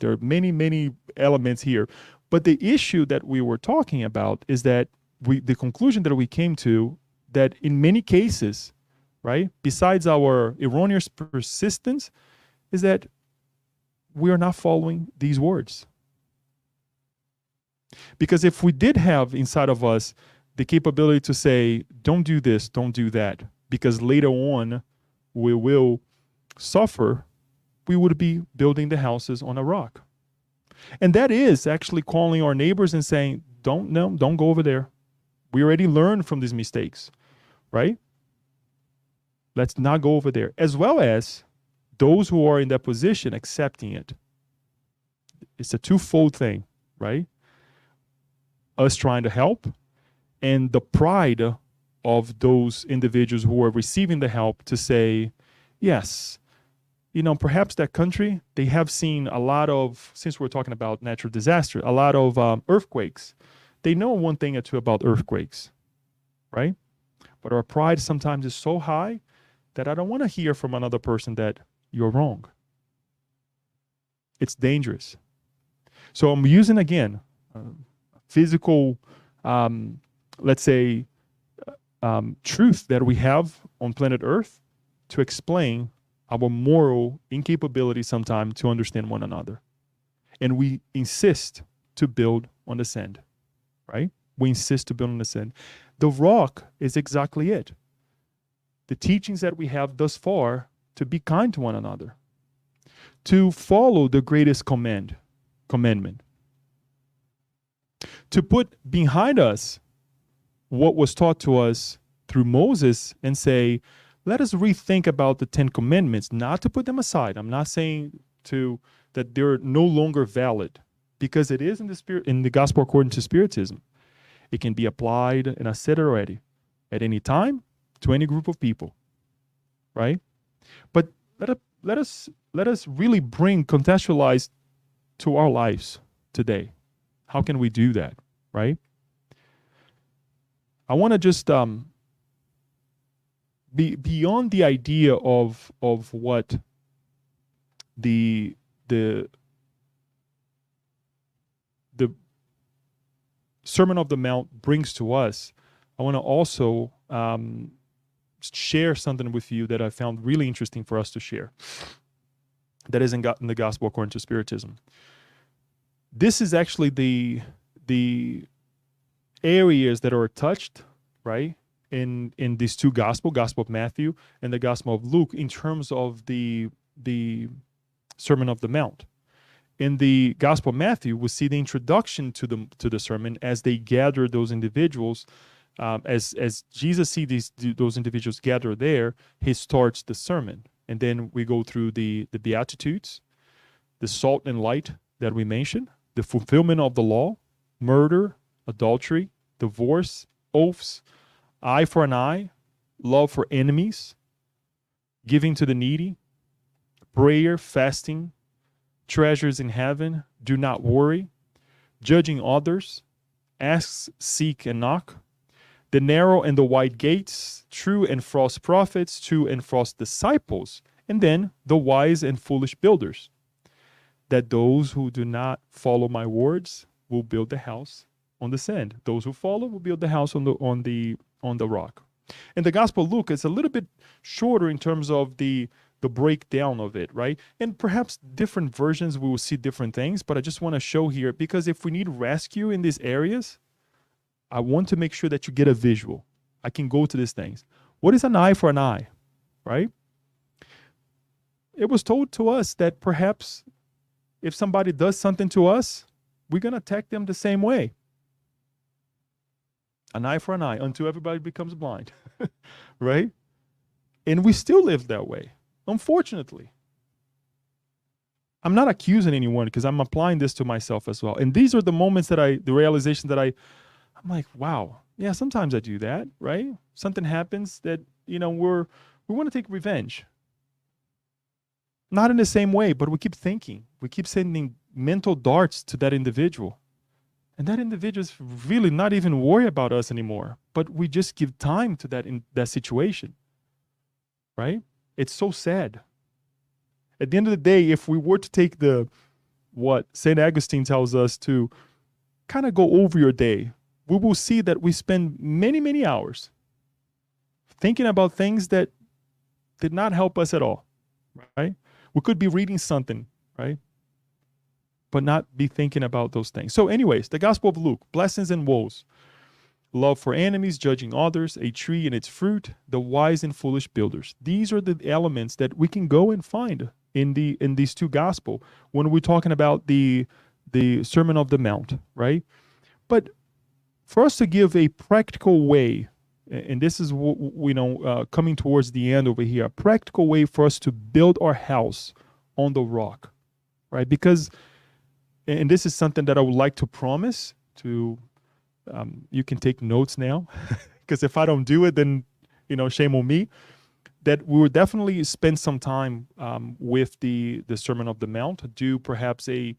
There are many, many elements here. But the issue that we were talking about is that the conclusion that we came to, that in many cases, right, besides our erroneous persistence, is that we are not following these words. Because if we did have inside of us the capability to say, don't do this, don't do that, because later on we will suffer, we would be building the houses on a rock. And that is actually calling our neighbors and saying, don't go over there. We already learned from these mistakes, right? Let's not go over there. As well as those who are in that position accepting it. It's a twofold thing, right? Us trying to help, and the pride of those individuals who are receiving the help to say, yes, perhaps that country, they have seen a lot of, since we're talking about natural disaster, a lot of earthquakes. They know one thing or two about earthquakes, right? But our pride sometimes is so high that I don't want to hear from another person that you're wrong. It's dangerous. So I'm using, again, physical, let's say, truth that we have on planet Earth to explain our moral incapability sometimes to understand one another. And we insist to build on the sand, right? We insist to build on the sand. The rock is exactly it. The teachings that we have thus far, to be kind to one another, to follow the greatest commandment, to put behind us what was taught to us through Moses and say, let us rethink about the 10 commandments, not to put them aside. I'm not saying that they're no longer valid, because it is in the gospel according to Spiritism. It can be applied, and I said it already, at any time to any group of people, right? But let us really contextualize to our lives today. How can we do that, right? I want to just be beyond the idea of what the Sermon of the Mount brings to us. I want to also share something with you that I found really interesting for us to share. That is in the Gospel according to Spiritism. This is actually the areas that are touched, right, in these two Gospel of Matthew and the Gospel of Luke, in terms of the Sermon of the Mount. In the Gospel of Matthew, we see the introduction to the sermon as they gather those individuals. As Jesus sees those individuals gather there, he starts the sermon. And then we go through the Beatitudes, the salt and light that we mentioned, the fulfillment of the law, murder, adultery, divorce, oaths, eye for an eye, love for enemies, giving to the needy, prayer, fasting, treasures in heaven, do not worry, judging others, ask, seek, and knock, the narrow and the wide gates, true and false prophets, true and false disciples, and then the wise and foolish builders, that those who do not follow my words will build the house on the sand. Those who follow will build the house on the rock. And the Gospel of Luke is a little bit shorter in terms of the breakdown of it, right? And perhaps different versions we will see different things, but I just want to show here, because if we need rescue in these areas, I want to make sure that you get a visual. I can go to these things. What is an eye for an eye, right? It was told to us that perhaps if somebody does something to us, we're going to attack them the same way. An eye for an eye until everybody becomes blind, right? And we still live that way, unfortunately. I'm not accusing anyone, because I'm applying this to myself as well. And these are the moments the realization that I'm like, wow, yeah, sometimes I do that, right? Something happens that, we want to take revenge. Not in the same way, but we keep thinking. We keep sending mental darts to that individual. And that individual is really not even worried about us anymore. But we just give time to that situation, right? It's so sad. At the end of the day, if we were to take what St. Augustine tells us to kind of go over your day, we will see that we spend many, many hours thinking about things that did not help us at all, right? We could be reading something, right? But not be thinking about those things. So anyways, the Gospel of Luke, blessings and woes, love for enemies, judging others, a tree and its fruit, the wise and foolish builders. These are the elements that we can go and find in these two Gospel when we're talking about the Sermon of the Mount, right? But for us to give a practical way, and this is coming towards the end over here, a practical way for us to build our house on the rock, right? Because, and this is something that I would like to promise to, you can take notes now, because if I don't do it, then, shame on me, that we will definitely spend some time with the Sermon of the Mount, do perhaps a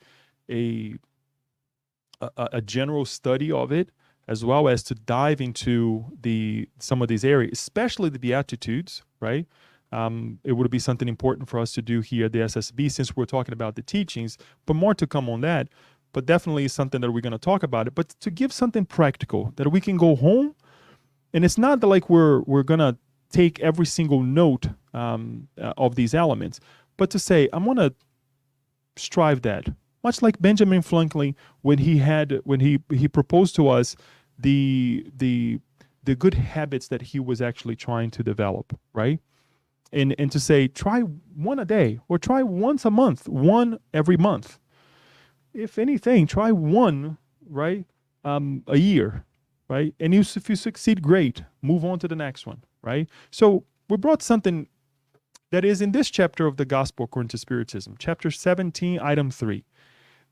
general study of it, as well as to dive into some of these areas, especially the Beatitudes, right? It would be something important for us to do here at the SSB, since we're talking about the teachings, but more to come on that. But definitely something that we're going to talk about it, but to give something practical that we can go home. And it's not that like we're going to take every single note of these elements, but to say, I'm going to strive that. Much like Benjamin Franklin, when he proposed to us the good habits that he was actually trying to develop, right? And to say, try one a day, or try once a month, one every month. If anything, try one, right, a year, right? And if you succeed, great. Move on to the next one, right? So we brought something that is in this chapter of the Gospel according to Spiritism, chapter 17, item 3.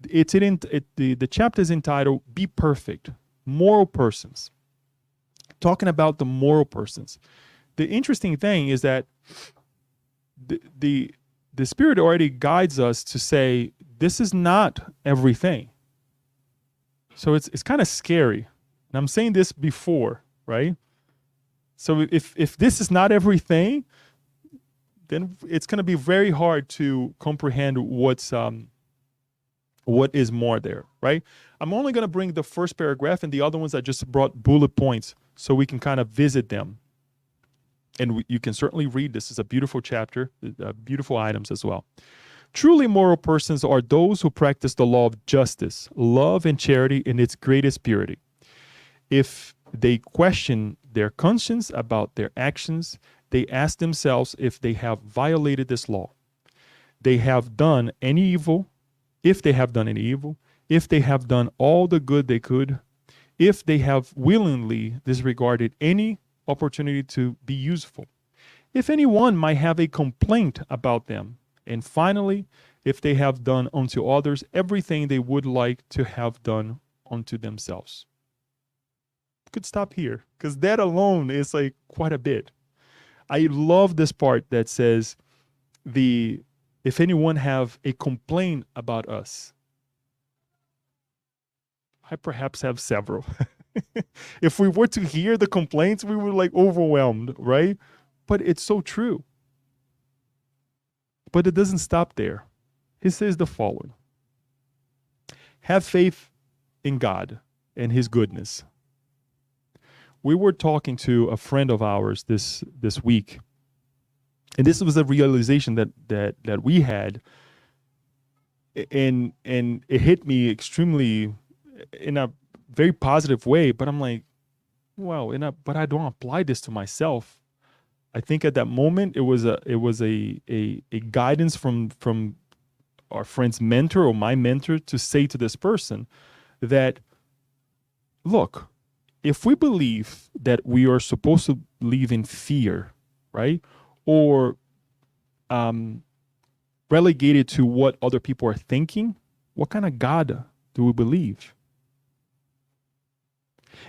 The chapter is entitled, Be Perfect, Moral Persons. Talking about the moral persons. The interesting thing is that the Spirit already guides us to say, this is not everything. So it's kind of scary. And I'm saying this before, right? So if this is not everything, then it's going to be very hard to comprehend what is more there, right? I'm only going to bring the first paragraph, and the other ones I just brought bullet points so we can kind of visit them. And you can certainly read this. It's a beautiful chapter, beautiful items as well. Truly moral persons are those who practice the law of justice, love, and charity in its greatest purity. If they question their conscience about their actions, they ask themselves if they have violated this law. They have done any evil, if they have done any evil, if they have done all the good they could, if they have willingly disregarded any opportunity to be useful, if anyone might have a complaint about them, and finally, if they have done unto others everything they would like to have done unto themselves. Could stop here, because that alone is like quite a bit. I love this part that says, if anyone have a complaint about us, I perhaps have several. If we were to hear the complaints, we were like overwhelmed, right? But it's so true. But it doesn't stop there. He says the following: have faith in God and his goodness. We were talking to a friend of ours this week, and this was a realization that we had, and it hit me extremely in a very positive way. But I'm like, well, but I don't apply this to myself. I think at that moment it was a guidance from our friend's mentor or my mentor to say to this person that, look, if we believe that we are supposed to live in fear, right, or relegated to what other people are thinking, what kind of God do we believe?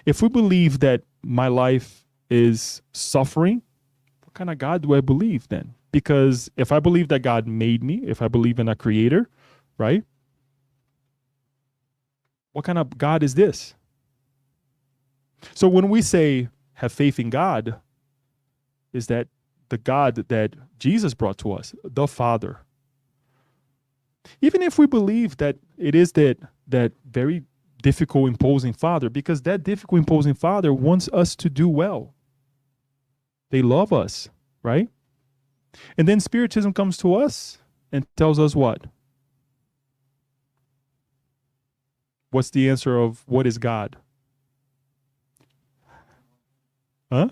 If we believe that my life is suffering, what kind of God do I believe then? Because if I believe that God made me, if I believe in a creator, right, what kind of God is this? So when we say have faith in God, is that the God that Jesus brought to us, the Father. Even if we believe that it is that very difficult, imposing Father, because that difficult, imposing Father wants us to do well. They love us, right? And then Spiritism comes to us and tells us what? What's the answer of what is God? Huh?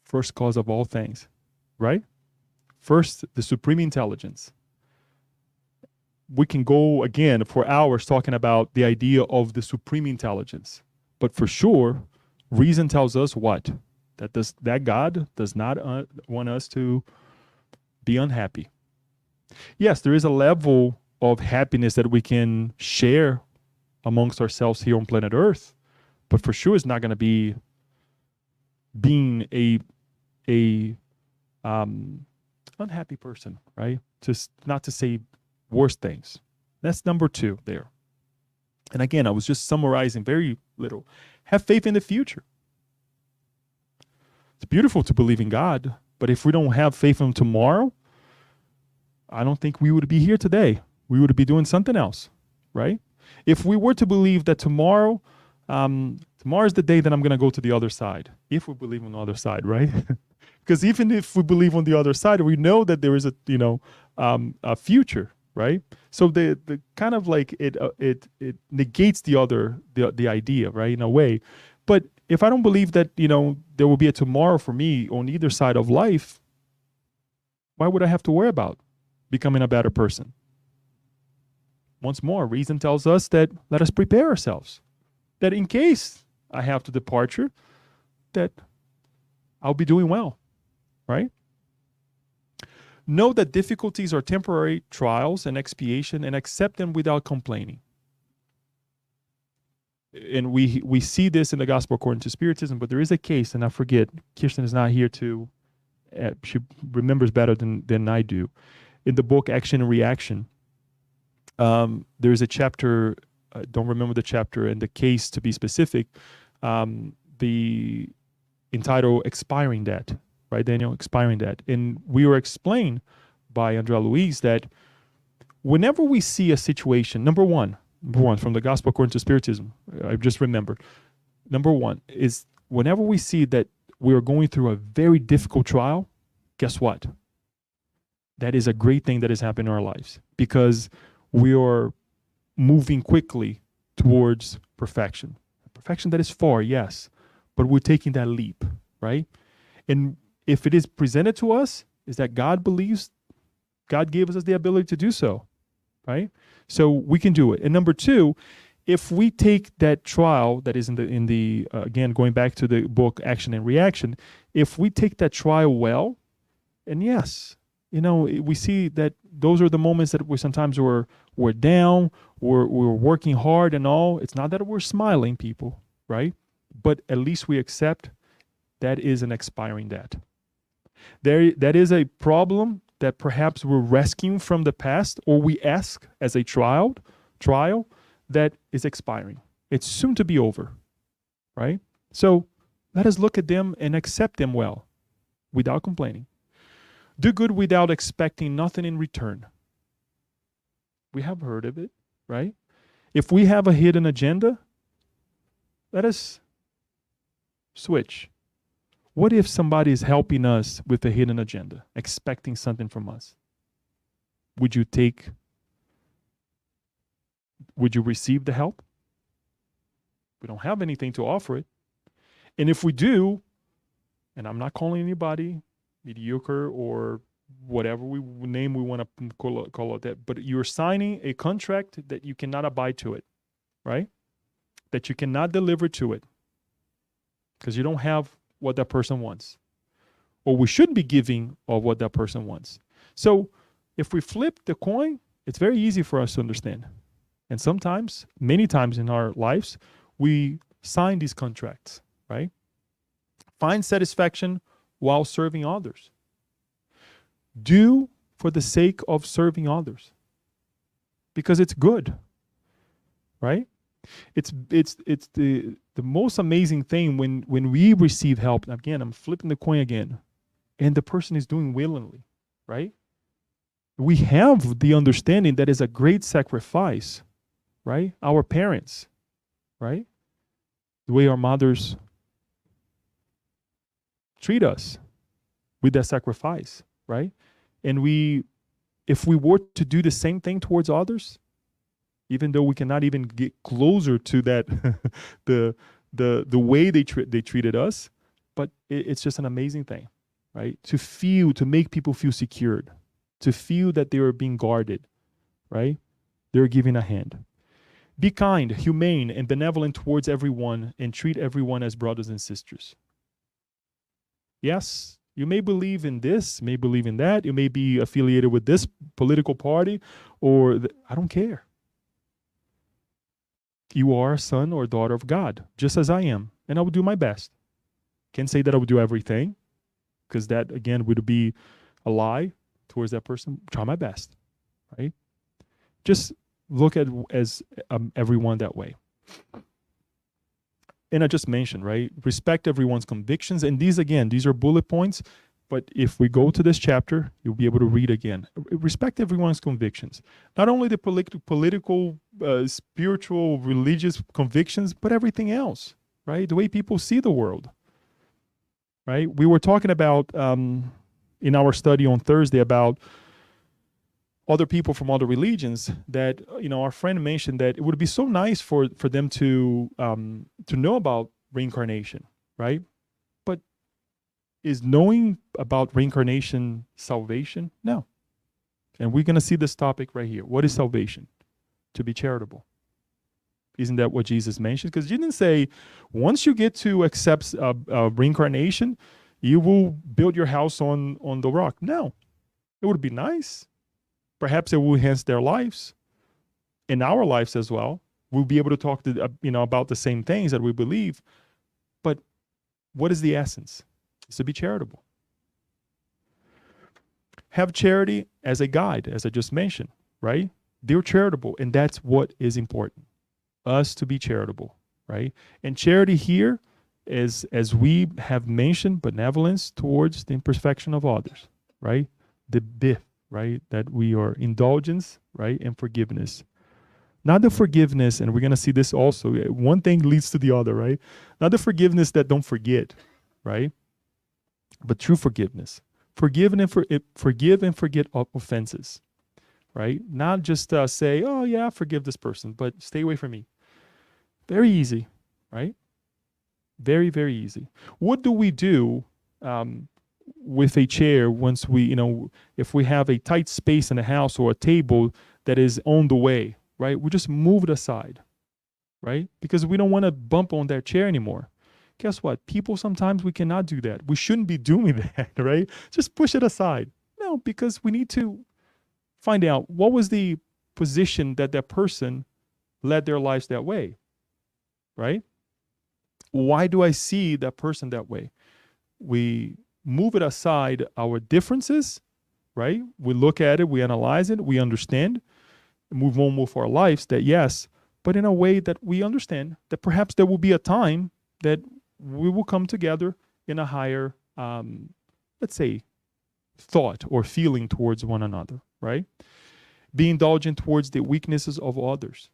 First cause of all things, right? First, the supreme intelligence. We can go again for hours talking about the idea of the supreme intelligence. But for sure, reason tells us what? That God does not want us to be unhappy. Yes, there is a level of happiness that we can share amongst ourselves here on planet Earth, but for sure it's not going to be being a unhappy person, right? Just not to say worse things. That's number 2 there. And again, I was just summarizing very little. Have faith in the future. It's beautiful to believe in God, but if we don't have faith in tomorrow, I don't think we would be here today. We would be doing something else, right? If we were to believe that tomorrow is the day that I'm going to go to the other side, if we believe on the other side, right? Because even if we believe on the other side, we know that there is a future, right? So the kind of like it negates the idea, right, in a way. But if I don't believe that there will be a tomorrow for me on either side of life, why would I have to worry about becoming a better person? Once more, reason tells us that let us prepare ourselves, that in case I have to departure, that I'll be doing well, right? Know that difficulties are temporary trials and expiation, and accept them without complaining. And we see this in the Gospel according to Spiritism, but there is a case, and I forget, Kirsten is not here to, she remembers better than I do. In the book Action and Reaction, there's a chapter, I don't remember the chapter and the case to be specific, the entitled Expiring Debt, right, Daniel? Expiring Debt. And we were explained by Andrea Luiz that whenever we see a situation, number one, from the Gospel according to Spiritism, I just remembered, number one is whenever we see that we are going through a very difficult trial, guess what? That is a great thing that is happening in our lives, because we are moving quickly towards perfection. Perfection that is far, yes, but we're taking that leap, right? And if it is presented to us, is that God believes God gave us the ability to do so, right? So we can do it. And number two, if we take that trial that is in the again, going back to the book Action and Reaction, if we take that trial well, and yes, we see that those are the moments that we sometimes we're down, we're working hard and all. It's not that we're smiling, people, right? But at least we accept that is an expiring debt. That is a problem that perhaps we're rescuing from the past, or we ask as a trial that is expiring. It's soon to be over, right? So let us look at them and accept them well, without complaining. Do good without expecting nothing in return. We have heard of it, right? If we have a hidden agenda, let us switch. What if somebody is helping us with a hidden agenda, expecting something from us? Would you receive the help? We don't have anything to offer it. And if we do, and I'm not calling anybody mediocre or whatever name we want to call it that, but you're signing a contract that you cannot abide to it, right? That you cannot deliver to it because you don't have what that person wants, or we shouldn't be giving of what that person wants. So if we flip the coin, it's very easy for us to understand. And sometimes, many times in our lives, we sign these contracts, right? Find satisfaction while serving others. Do for the sake of serving others, because it's good, right? It's the most amazing thing when we receive help. Again, I'm flipping the coin again, and the person is doing willingly, right? We have the understanding that is a great sacrifice, right? Our parents, right? The way our mothers treat us with that sacrifice, right? And if we were to do the same thing towards others, even though we cannot even get closer to that, the way they treated us, but it's just an amazing thing, right? To make people feel secured, to feel that they are being guarded, right? They're giving a hand. Be kind, humane, and benevolent towards everyone, and treat everyone as brothers and sisters. Yes, you may believe in this, may believe in that. You may be affiliated with this political party, I don't care. You are a son or daughter of God, just as I am, and I will do my best. Can't say that I will do everything, because that, again, would be a lie towards that person. Try my best, right? Just look at everyone that way. And I just mentioned, right? Respect everyone's convictions. And these are bullet points. But if we go to this chapter, you'll be able to read again. Respect everyone's convictions. Not only the political, spiritual, religious convictions, but everything else, right? The way people see the world, right? We were talking about, in our study on Thursday, about other people from other religions that, our friend mentioned that it would be so nice for them to know about reincarnation, right? But is knowing about reincarnation salvation? No. And we're going to see this topic right here. What is salvation? To be charitable. Isn't that what Jesus mentioned? Because he didn't say, once you get to accept reincarnation, you will build your house on the rock. No. It would be nice. Perhaps it will enhance their lives and our lives as well. We'll be able to talk about the same things that we believe. But what is the essence? It's to be charitable. Have charity as a guide, as I just mentioned, right? They're charitable, and that's what is important. Us to be charitable, right? And charity here is, as we have mentioned, benevolence towards the imperfection of others, right? The bith, right? That we are indulgence, right? And forgiveness. Not the forgiveness, and we're going to see this also. One thing leads to the other, right? Not the forgiveness that don't forget, right? But true forgiveness. Forgive and forget offenses, right? Not just say, oh, yeah, I forgive this person, but stay away from me. Very easy, right? Very, very easy. What do we do with a chair once if we have a tight space in the house or a table that is on the way, right? We just move it aside, right? Because we don't want to bump on that chair anymore. Guess what? People, sometimes we cannot do that. We shouldn't be doing that, right? Just push it aside. No, because we need to find out what was the position that person led their lives that way, right? Why do I see that person that way? We move it aside, our differences, right? We look at it, we analyze it, we understand, move on with our lives, that yes, but in a way that we understand that perhaps there will be a time that we will come together in a higher, let's say, thought or feeling towards one another, right? Be indulgent towards the weaknesses of others.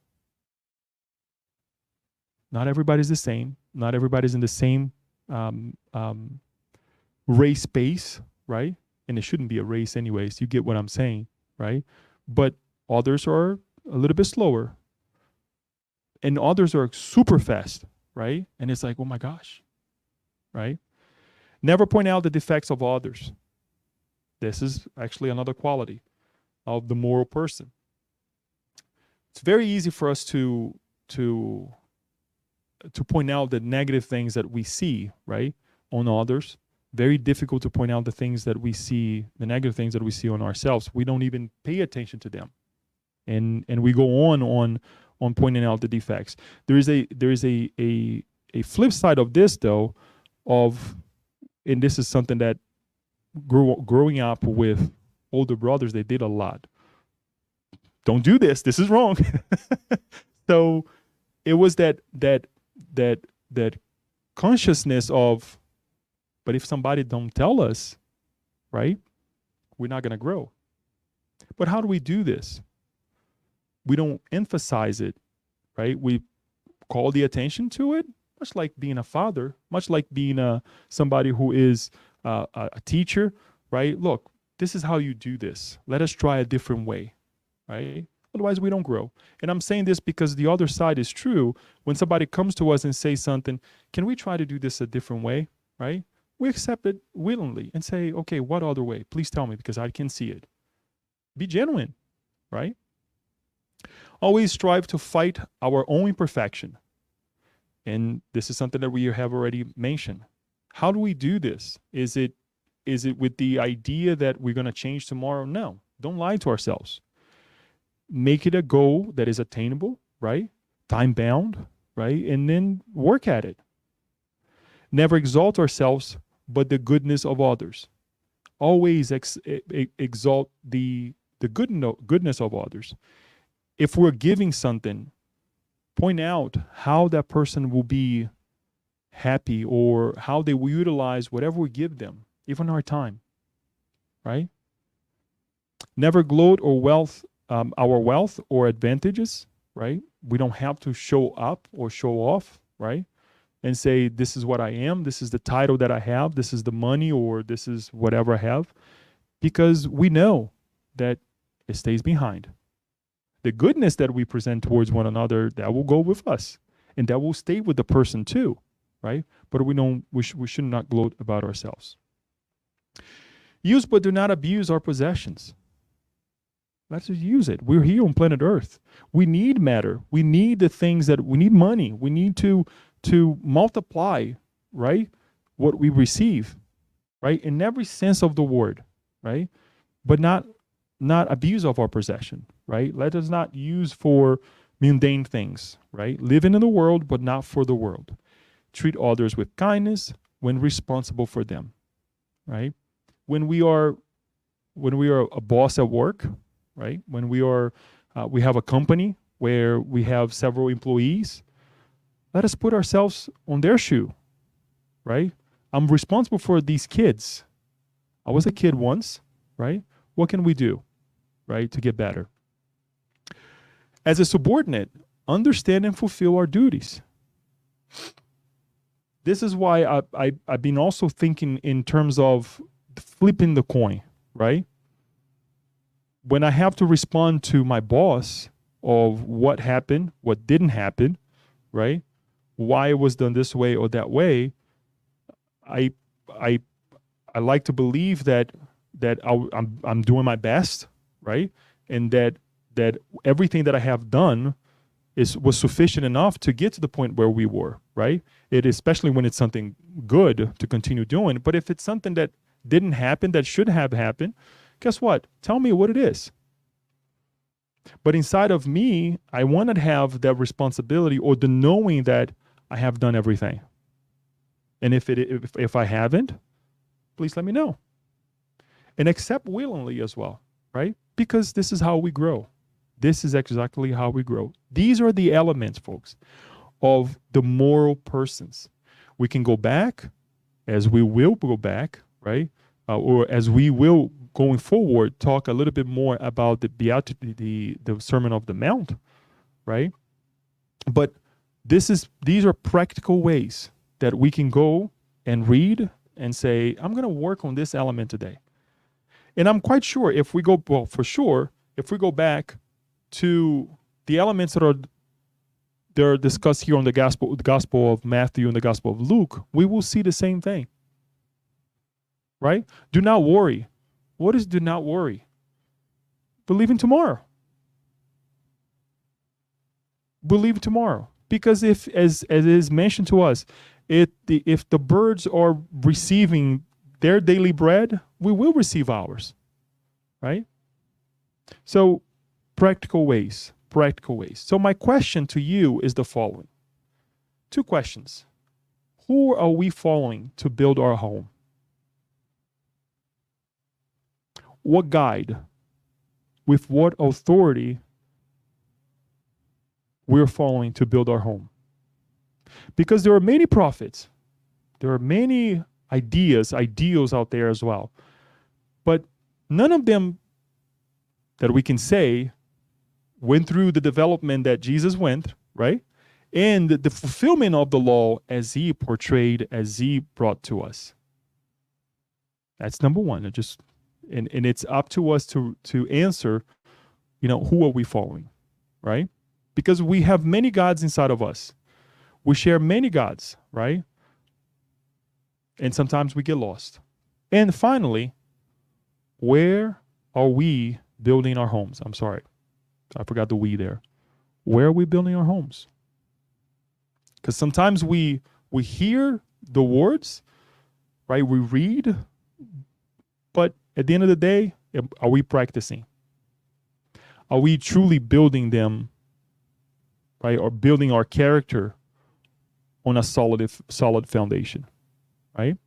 Not everybody's the same. Not everybody's in the same race space, right? And it shouldn't be a race anyways. You get what I'm saying, right? But others are a little bit slower. And others are super fast, right? And it's like, oh my gosh, right? Never point out the defects of others. This is actually another quality of the moral person. It's very easy for us to point out the negative things that we see, right, on others. Very difficult to point out the things that we see, the negative things that we see on ourselves. We don't even pay attention to them, and we go on pointing out the defects. There is a flip side of this, though, and this is something that growing up with older brothers, they did a lot. Don't do this. This is wrong. So it was that consciousness of, but if somebody don't tell us, right, we're not going to grow. But how do we do this? We don't emphasize it, right? We call the attention to it, much like being a father, much like being somebody who is a teacher, right? Look, this is how you do this. Let us try a different way, right? Otherwise, we don't grow. And I'm saying this because the other side is true. When somebody comes to us and says something, can we try to do this a different way, right? We accept it willingly and say, okay, what other way? Please tell me because I can see it. Be genuine, right? Always strive to fight our own imperfection. And this is something that we have already mentioned. How do we do this? Is it with the idea that we're going to change tomorrow? No, don't lie to ourselves. Make it a goal that is attainable, right? Time bound, right? And then work at it. Never exalt ourselves, but the goodness of others. Always exalt the goodness of others. If we're giving something, point out how that person will be happy or how they will utilize whatever we give them, even our time, right? Never gloat or our wealth or advantages, right? We don't have to show up or show off, right? And say, this is what I am, this is the title that I have, this is the money, or this is whatever I have, because we know that it stays behind. The goodness that we present towards one another, that will go with us, and that will stay with the person too, right? But we should not gloat about ourselves. Use but do not abuse our possessions. Let's just use it. We're here on planet Earth. We need matter. We need the things we need money. We need to multiply, right, what we receive, right, in every sense of the word, right, but not abuse of our possession, right? Let us not use for mundane things, right? Living in the world, but not for the world. Treat others with kindness when responsible for them, right? When we are a boss at work, right? When we have a company where we have several employees, let us put ourselves on their shoe, right? I'm responsible for these kids. I was a kid once, right? What can we do, right, to get better? As a subordinate, understand and fulfill our duties. This is why I've been also thinking in terms of flipping the coin, right? When I have to respond to my boss of what happened, what didn't happen, right? Why it was done this way or that way, I I like to believe that I'm doing my best, right? And that everything that I have done was sufficient enough to get to the point where we were, right? It especially when it's something good to continue doing. But if it's something that didn't happen, that should have happened, guess what? Tell me what it is. But inside of me, I want to have that responsibility or the knowing that I have done everything. And if I haven't, please let me know. And accept willingly as well, right? Because this is how we grow. This is exactly how we grow. These are the elements, folks, of the moral persons. We can go back, as we will go back, right? Or as we will, going forward, talk a little bit more about the Sermon of the Mount, right? But these are practical ways that we can go and read and say, I'm going to work on this element today. And I'm quite sure if we go back to the elements that are discussed here on the Gospel of Matthew and the Gospel of Luke, we will see the same thing. Right? Do not worry. What is do not worry? Believe in tomorrow. Believe tomorrow. Because if, as it is mentioned to us, if the birds are receiving their daily bread, we will receive ours. Right? So, practical ways. So my question to you is the following. 2 questions. Who are we following to build our home? What guide, with what authority we're following to build our home? Because there are many prophets. There are many ideals out there as well. But none of them that we can say went through the development that Jesus went, right? And the fulfillment of the law as he portrayed, as he brought to us. That's number one. And it's up to us to answer, who are we following, right? Because we have many gods inside of us. We share many gods, right? And sometimes we get lost. And finally, where are we building our homes? I'm sorry. I forgot the we there. Where are we building our homes? Because sometimes we hear the words, right? We read, but at the end of the day, are we practicing? Are we truly building them, right? Or building our character on a solid foundation, right?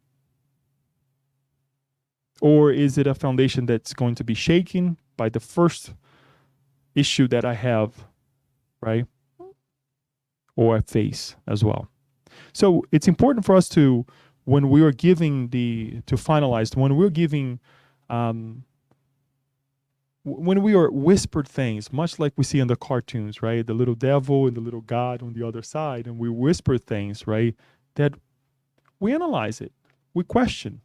Or is it a foundation that's going to be shaken by the first issue that I have, right? Or I face as well. So it's important for us to, when we are giving when we are whispered things, much like we see in the cartoons, right? The little devil and the little God on the other side, and we whisper things, right? That we analyze it, we question.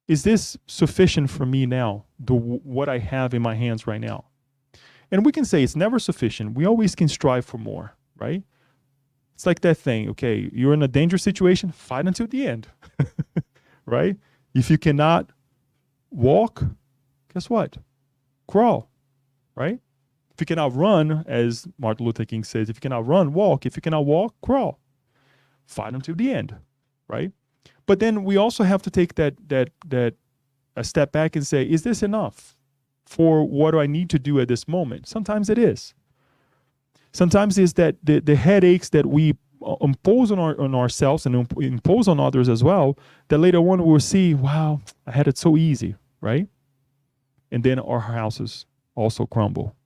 Is this sufficient for me now, what I have in my hands right now? And we can say it's never sufficient. We always can strive for more, right? It's like that thing, okay, you're in a dangerous situation, fight until the end, right? If you cannot walk, guess what? Crawl, right? If you cannot run, as Martin Luther King says, if you cannot run, walk. If you cannot walk, crawl. Fight until the end, right? But then we also have to take that a step back and say, is this enough for what do I need to do at this moment? Sometimes it is. Sometimes it's that the headaches that we impose on ourselves and impose on others as well, that later on we'll see, wow, I had it so easy, right? And then our houses also crumble.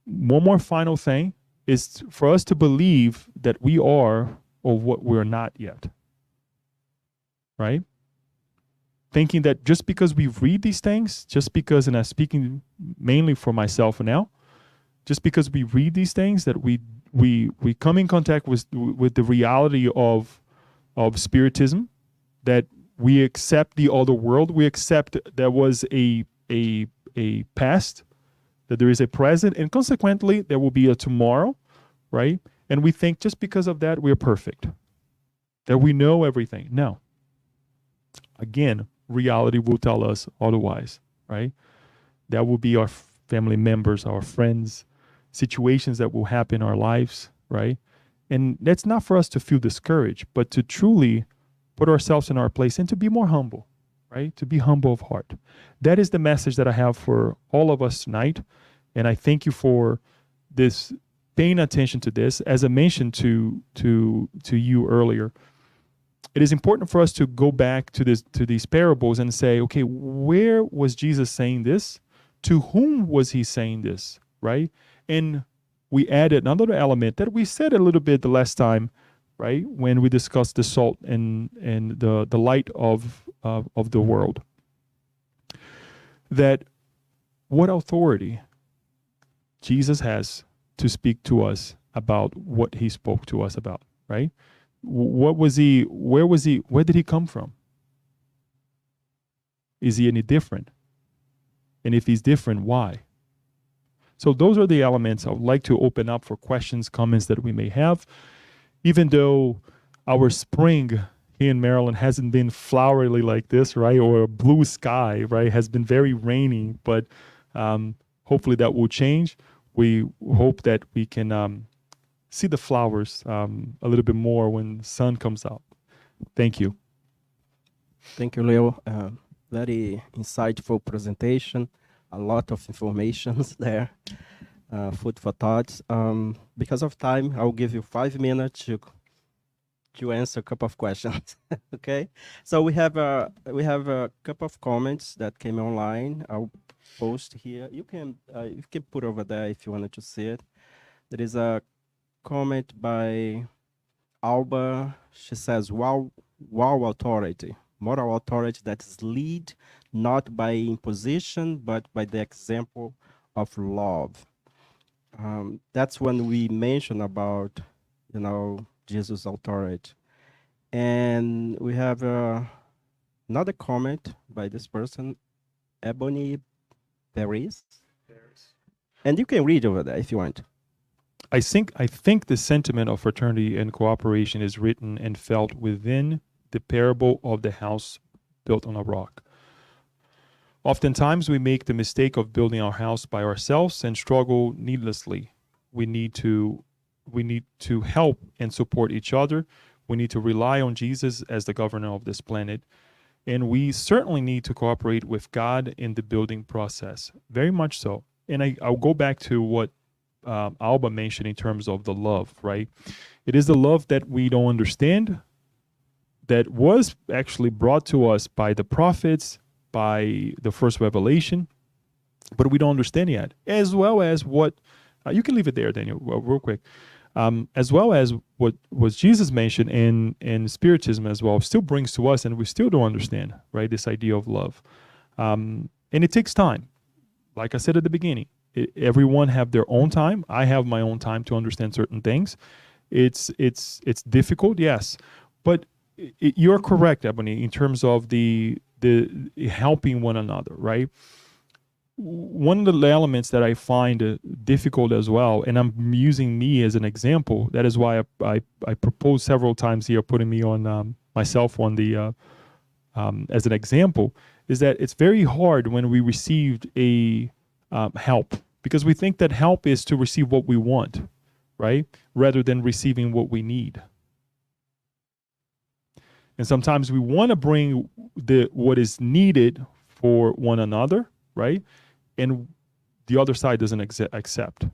One more final thing is for us to believe that we are or what we're not yet. Right? Thinking that just because we read these things, just because, and I'm speaking mainly for myself now, just because we read these things, that we come in contact with the reality of spiritism, that we accept the other world, we accept there was a past, that there is a present, and consequently there will be a tomorrow, right? And we think just because of that we're perfect, that we know everything. No. Again, reality will tell us otherwise, right? That will be our family members, our friends, situations that will happen in our lives, right? And that's not for us to feel discouraged, but to truly put ourselves in our place and to be more humble, right? To be humble of heart. That is the message that I have for all of us tonight. And I thank you for this, paying attention to this. As I mentioned to you earlier, it is important for us to go back to these parables and say, okay, where was Jesus saying this? To whom was he saying this, right? And we added another element that we said a little bit the last time, right? When we discussed the salt and the light of the world. That what authority Jesus has to speak to us about what he spoke to us about, right? What was he, where did he come from? Is he any different? And if he's different, why? So those are the elements I would like to open up for questions, comments that we may have. Even though our spring here in Maryland hasn't been flowery like this, right? Or blue sky, right? Has been very rainy, but hopefully that will change. We hope that we can see the flowers a little bit more when the sun comes out. Thank you. Thank you, Leo. Very insightful presentation. A lot of information there. Food for thoughts. Because of time, I'll give you 5 minutes to answer a couple of questions. Okay. So we have a couple of comments that came online. I'll post here. You can put over there if you wanted to see it. There is a comment by Alba. She says, "Wow, authority, moral authority that is lead not by imposition but by the example of love." That's when we mention about, Jesus' authority. And we have another comment by this person, Ebony Paris. And you can read over there if you want. I think the sentiment of fraternity and cooperation is written and felt within the parable of the house built on a rock. Oftentimes we make the mistake of building our house by ourselves and struggle needlessly. We need to help and support each other. We need to rely on Jesus as the governor of this planet. And we certainly need to cooperate with God in the building process. Very much so. And I'll go back to what Alba mentioned in terms of the love, right? It is the love that we don't understand, that was actually brought to us by the prophets, by the first revelation, but we don't understand yet. As well as what, you can leave it there, Daniel, real quick. As well as what was Jesus mentioned in Spiritism as well, still brings to us, and we still don't understand, right? This idea of love. And it takes time. Like I said at the beginning, everyone have their own time. I have my own time to understand certain things. It's difficult, yes, but you're correct, Ebony, in terms of the helping one another, right? One of the elements that I find difficult as well, and I'm using me as an example. That is why I propose several times here, putting me on myself on the as an example, is that it's very hard when we received a help, because we think that help is to receive what we want, right? Rather than receiving what we need. And sometimes we want to bring what is needed for one another, right? And the other side doesn't accept.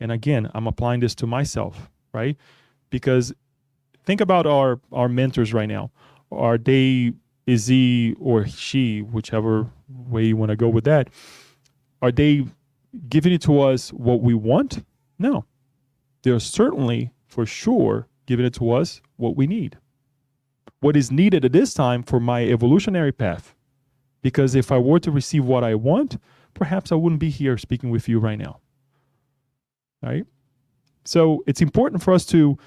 And again, I'm applying this to myself, right? Because think about our mentors right now. Is he or she, whichever way you want to go with that, are they giving it to us what we want? No. They're certainly, for sure, giving it to us what we need. What is needed at this time for my evolutionary path. Because if I were to receive what I want, perhaps I wouldn't be here speaking with you right now. right? So it's important for us to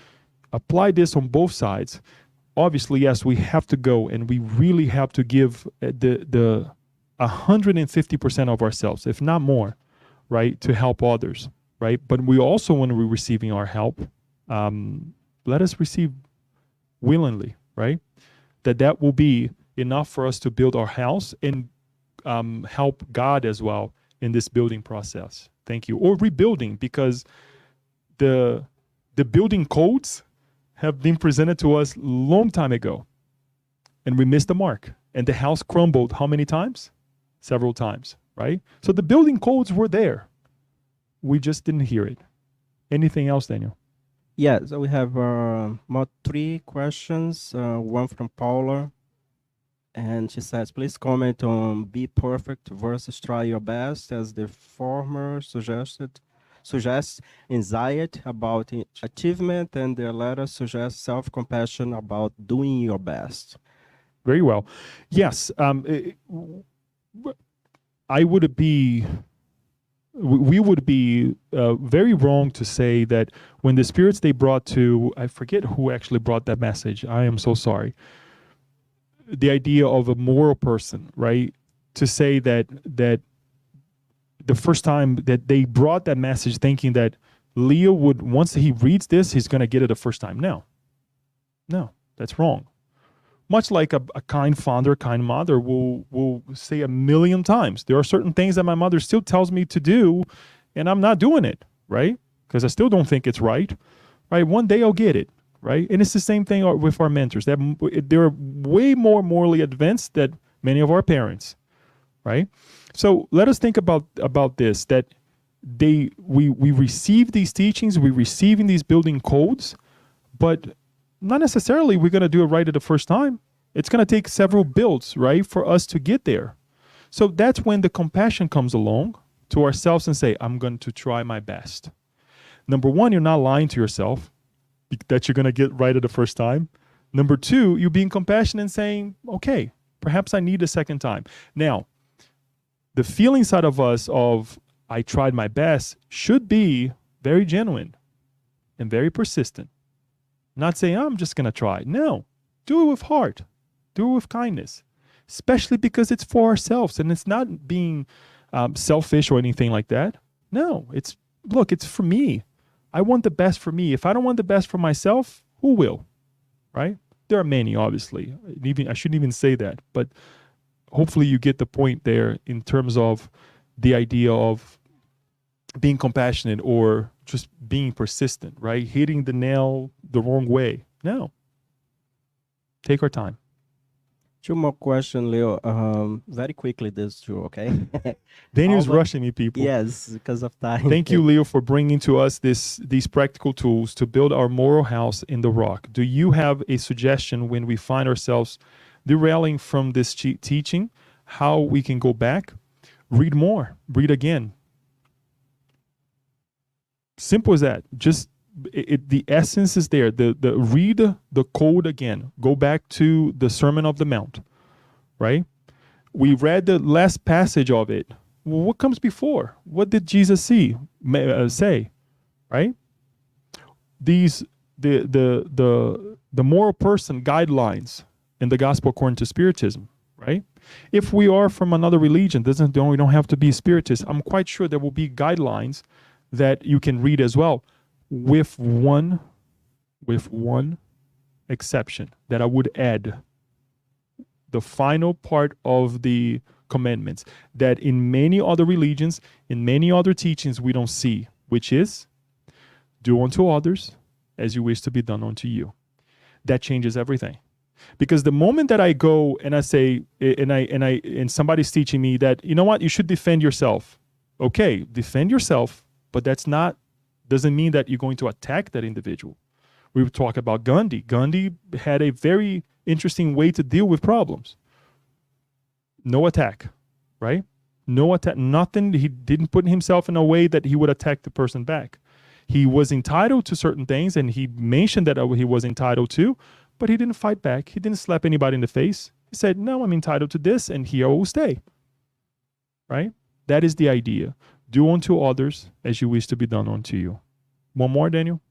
apply this on both sides. Obviously, yes, we have to go and we really have to give the 150% of ourselves, if not more, right, to help others, right? But we also, when we're receiving our help, let us receive willingly, right? That will be enough for us to build our house and help God as well in this building process. Thank you. Or rebuilding, because the building codes have been presented to us long time ago, and we missed the mark. And the house crumbled how many times? Several times, right? So the building codes were there. We just didn't hear it. Anything else, Daniel? Yeah, so we have more 3 questions. One from Paula, and she says, please comment on be perfect versus try your best, as the former suggests anxiety about achievement, and the latter suggests self-compassion about doing your best. Very well. Yes, I would be, we would be very wrong to say that when the spirits they brought to, I forget who actually brought that message. I am so sorry. The idea of a moral person, right? To say that the first time that they brought that message thinking that Leo would, once he reads this, he's going to get it the first time. No, that's wrong. Much like a kind father, kind mother will say a million times, there are certain things that my mother still tells me to do, and I'm not doing it, right? Because I still don't think it's right? One day I'll get it, right? And it's the same thing with our mentors. They're way more morally advanced than many of our parents, right? So let us think about this, that we receive these teachings, we receiving these building codes, but not necessarily we're going to do it right at the first time. It's going to take several builds, right, for us to get there. So that's when the compassion comes along to ourselves and say, I'm going to try my best. Number one, you're not lying to yourself that you're going to get right at the first time. Number two, you're being compassionate and saying, okay, perhaps I need a second time. Now, the feeling side of us of I tried my best should be very genuine and very persistent. Not saying, I'm just going to try. No, do it with heart. Do it with kindness, especially because it's for ourselves and it's not being selfish or anything like that. No, it's for me. I want the best for me. If I don't want the best for myself, who will, right? There are many, obviously. I shouldn't even say that, but hopefully you get the point there in terms of the idea of being compassionate or just being persistent, right? Hitting the nail the wrong way. No. Take our time. 2 more questions, Leo. Very quickly, these 2, okay? Daniel's rushing me, people. Yes, because of time. Thank you, Leo, for bringing to us these practical tools to build our moral house in the rock. Do you have a suggestion when we find ourselves derailing from this teaching, how we can go back? Read more. Read again. Simple as that. Just the essence is there. The read the code again. Go back to the Sermon of the Mount, right? We read the last passage of it. Well, what comes before? What did Jesus say? Right? These the moral person guidelines in the gospel according to Spiritism, right? If we are from another religion, we don't have to be Spiritist. I'm quite sure there will be guidelines that you can read as well, with one exception that I would add. The final part of the commandments that in many other religions, in many other teachings we don't see, which is do unto others as you wish to be done unto you. That changes everything. Because the moment that I go and I say, and somebody's teaching me that, you know what, you should defend yourself. Okay, defend yourself, but doesn't mean that you're going to attack that individual. We would talk about Gandhi. Gandhi had a very interesting way to deal with problems. No attack, right? No attack, nothing. He didn't put himself in a way that he would attack the person back. He was entitled to certain things, and he mentioned that he was entitled to, but he didn't fight back. He didn't slap anybody in the face. He said, no, I'm entitled to this, and here I will stay, right? That is the idea. Do unto others as you wish to be done unto you. One more, Daniel.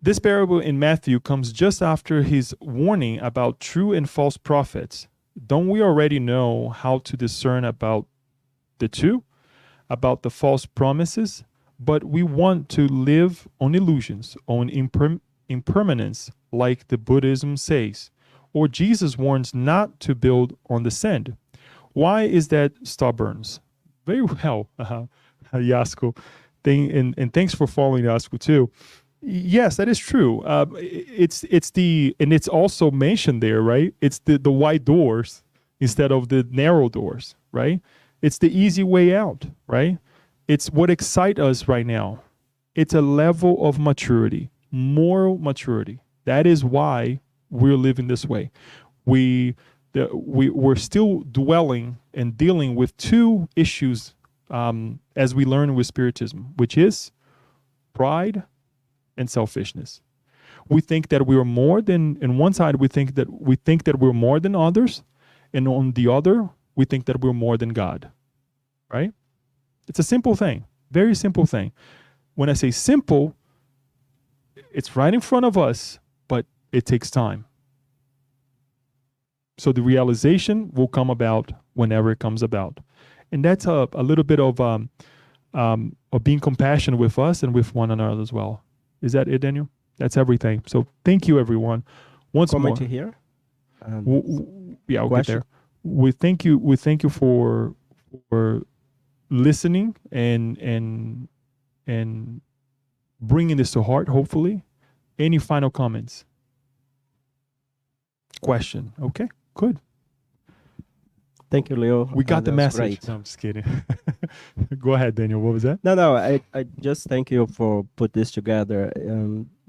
This parable in Matthew comes just after his warning about true and false prophets. Don't we already know how to discern about the two, about the false promises? But we want to live on illusions, on impermanence, like the Buddhism says. Or Jesus warns not to build on the sand. Why is that stubbornness? Very well, Yasko. And thanks for following Yasko too. Yes, that is true. It's also mentioned there, right? It's the wide doors instead of the narrow doors, right? It's the easy way out, right? It's what excites us right now. It's a level of maturity, moral maturity. That is why we're living this way. We're still dwelling and dealing with two issues as we learn with Spiritism, which is pride and selfishness. We think that we are more than, on one side, we think that we're more than others, and on the other, we think that we're more than God, right? It's a simple thing, very simple thing. When I say simple, it's right in front of us, but it takes time. So the realization will come about whenever it comes about. And that's a little bit of being compassionate with us and with one another as well. Is that it, Daniel? That's everything. So thank you, everyone. Once Comment more. here. Yeah, I'll Question? get there. We thank you for listening and bringing this to heart, hopefully. Any final comments? Question. Okay, good. Thank you, Leo. We got the That's message. great. No, I'm just kidding. Go ahead, Daniel. What was that? No, I just thank you for put this together.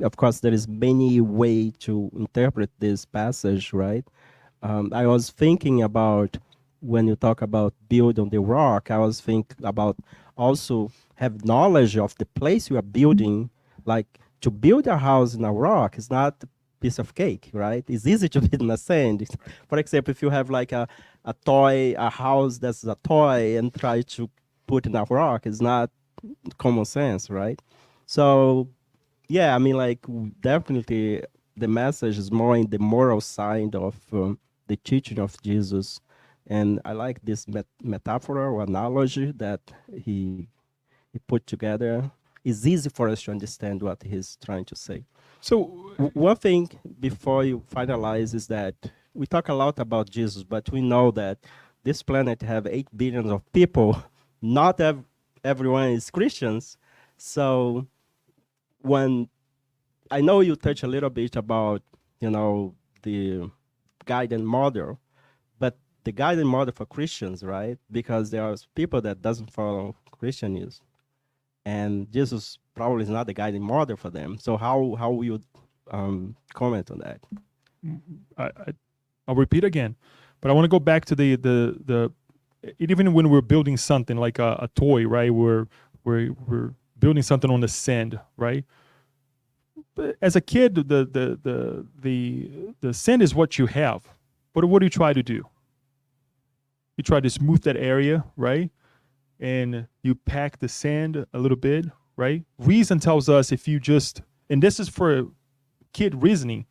Of course, there is many way to interpret this passage, right? I was thinking about when you talk about build on the rock, I was thinking about also have knowledge of the place you are building. Like to build a house in a rock is not a piece of cake, right? It's easy to build in a sand. For example, if you have like a toy, a house that's a toy and try to put in a rock, it's not common sense, right? So yeah, I mean, like definitely the message is more in the moral side of the teaching of Jesus. And I like this metaphor or analogy that he put together. It's easy for us to understand what he's trying to say. So One thing before you finalize is that we talk a lot about Jesus, but we know that this planet have 8 billion of people. Not everyone is Christians. So when I know you touch a little bit about, the guidance model, but the guidance model for Christians, right? Because there are people that doesn't follow Christianism, and Jesus probably is not the guiding model for them. So how will you comment on that? I'll repeat again, but I want to go back to the even when we're building something like a toy, right? We're building something on the sand, right? But as a kid, the sand is what you have. But what do you try to do? You try to smooth that area, right? And you pack the sand a little bit, right? Reason tells us if you just, and this is for kid reasoning,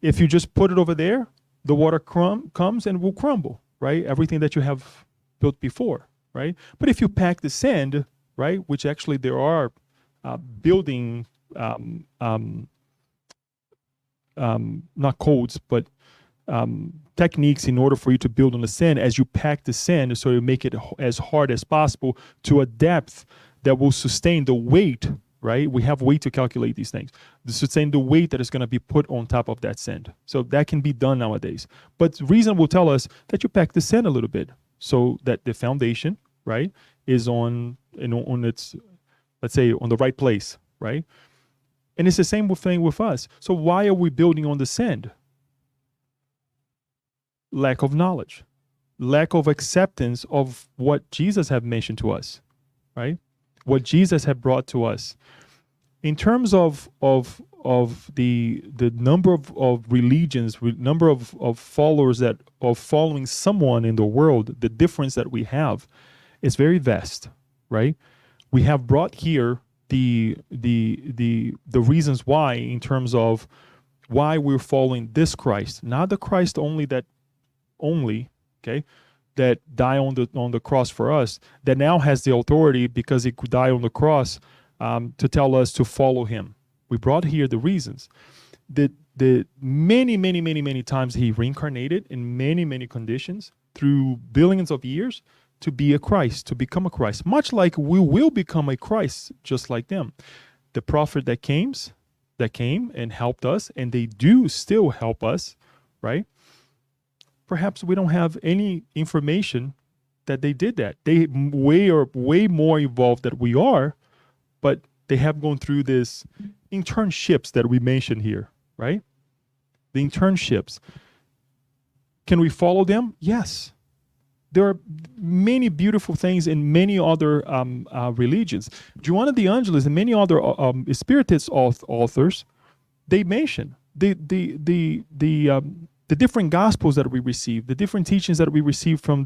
if you just put it over there, the water comes and will crumble, right? Everything that you have built before, right? But if you pack the sand, right, which actually there are building, not codes, but techniques in order for you to build on the sand as you pack the sand, so you make it as hard as possible to a depth that will sustain the weight, right? We have weight to calculate these things. To sustain the weight that is going to be put on top of that sand. So that can be done nowadays. But reason will tell us that you pack the sand a little bit so that the foundation, right, is on its, let's say, on the right place, right? And it's the same thing with us. So why are we building on the sand? Lack of knowledge, lack of acceptance of what Jesus have mentioned to us, right? What Jesus had brought to us. In terms of the number of religions, number of followers that of following someone in the world, the difference that we have is very vast, right? we have brought here the reasons why, in terms of why we're following this Christ, not the Christ only, okay, that died on the cross for us, that now has the authority because he could die on the cross, to tell us to follow him. We brought here the reasons. The many times he reincarnated in many conditions through billions of years to be a Christ, to become a Christ, much like we will become a Christ just like them. The prophet that came and helped us, and they do still help us, right? Perhaps we don't have any information that they did that. They are way more evolved than we are, but they have gone through this internships that we mentioned here, right? The internships. Can we follow them? Yes. There are many beautiful things in many other religions. Joanna de Angelis and many other Spiritist authors, they mention the different gospels that we receive, the different teachings that we receive from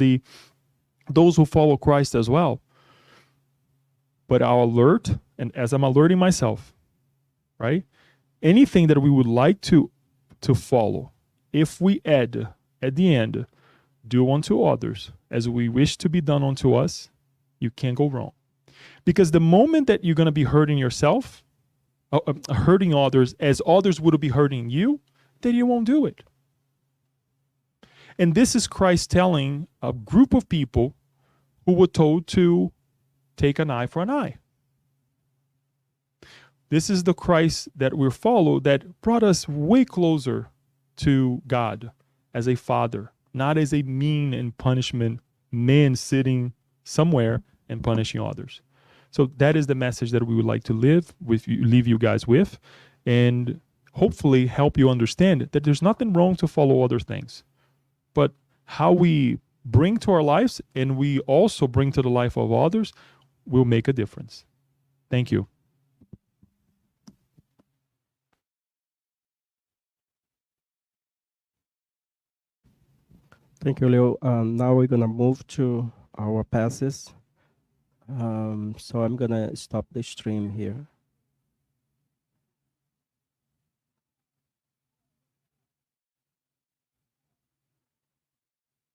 those who follow Christ as well. But our alert, and as I'm alerting myself, right? Anything that we would like to follow, if we add at the end, do unto others as we wish to be done unto us, you can't go wrong. Because the moment that you're going to be hurting yourself, hurting others as others would be hurting you, then you won't do it. And this is Christ telling a group of people who were told to take an eye for an eye. This is the Christ that we follow that brought us way closer to God as a father, not as a mean and punishment man sitting somewhere and punishing others. So that is the message that we would like to leave you guys with, and hopefully help you understand that there's nothing wrong to follow other things. But how we bring to our lives, and we also bring to the life of others, will make a difference. Thank you. Thank you, Leo. Now we're gonna move to our passes. So I'm gonna stop the stream here.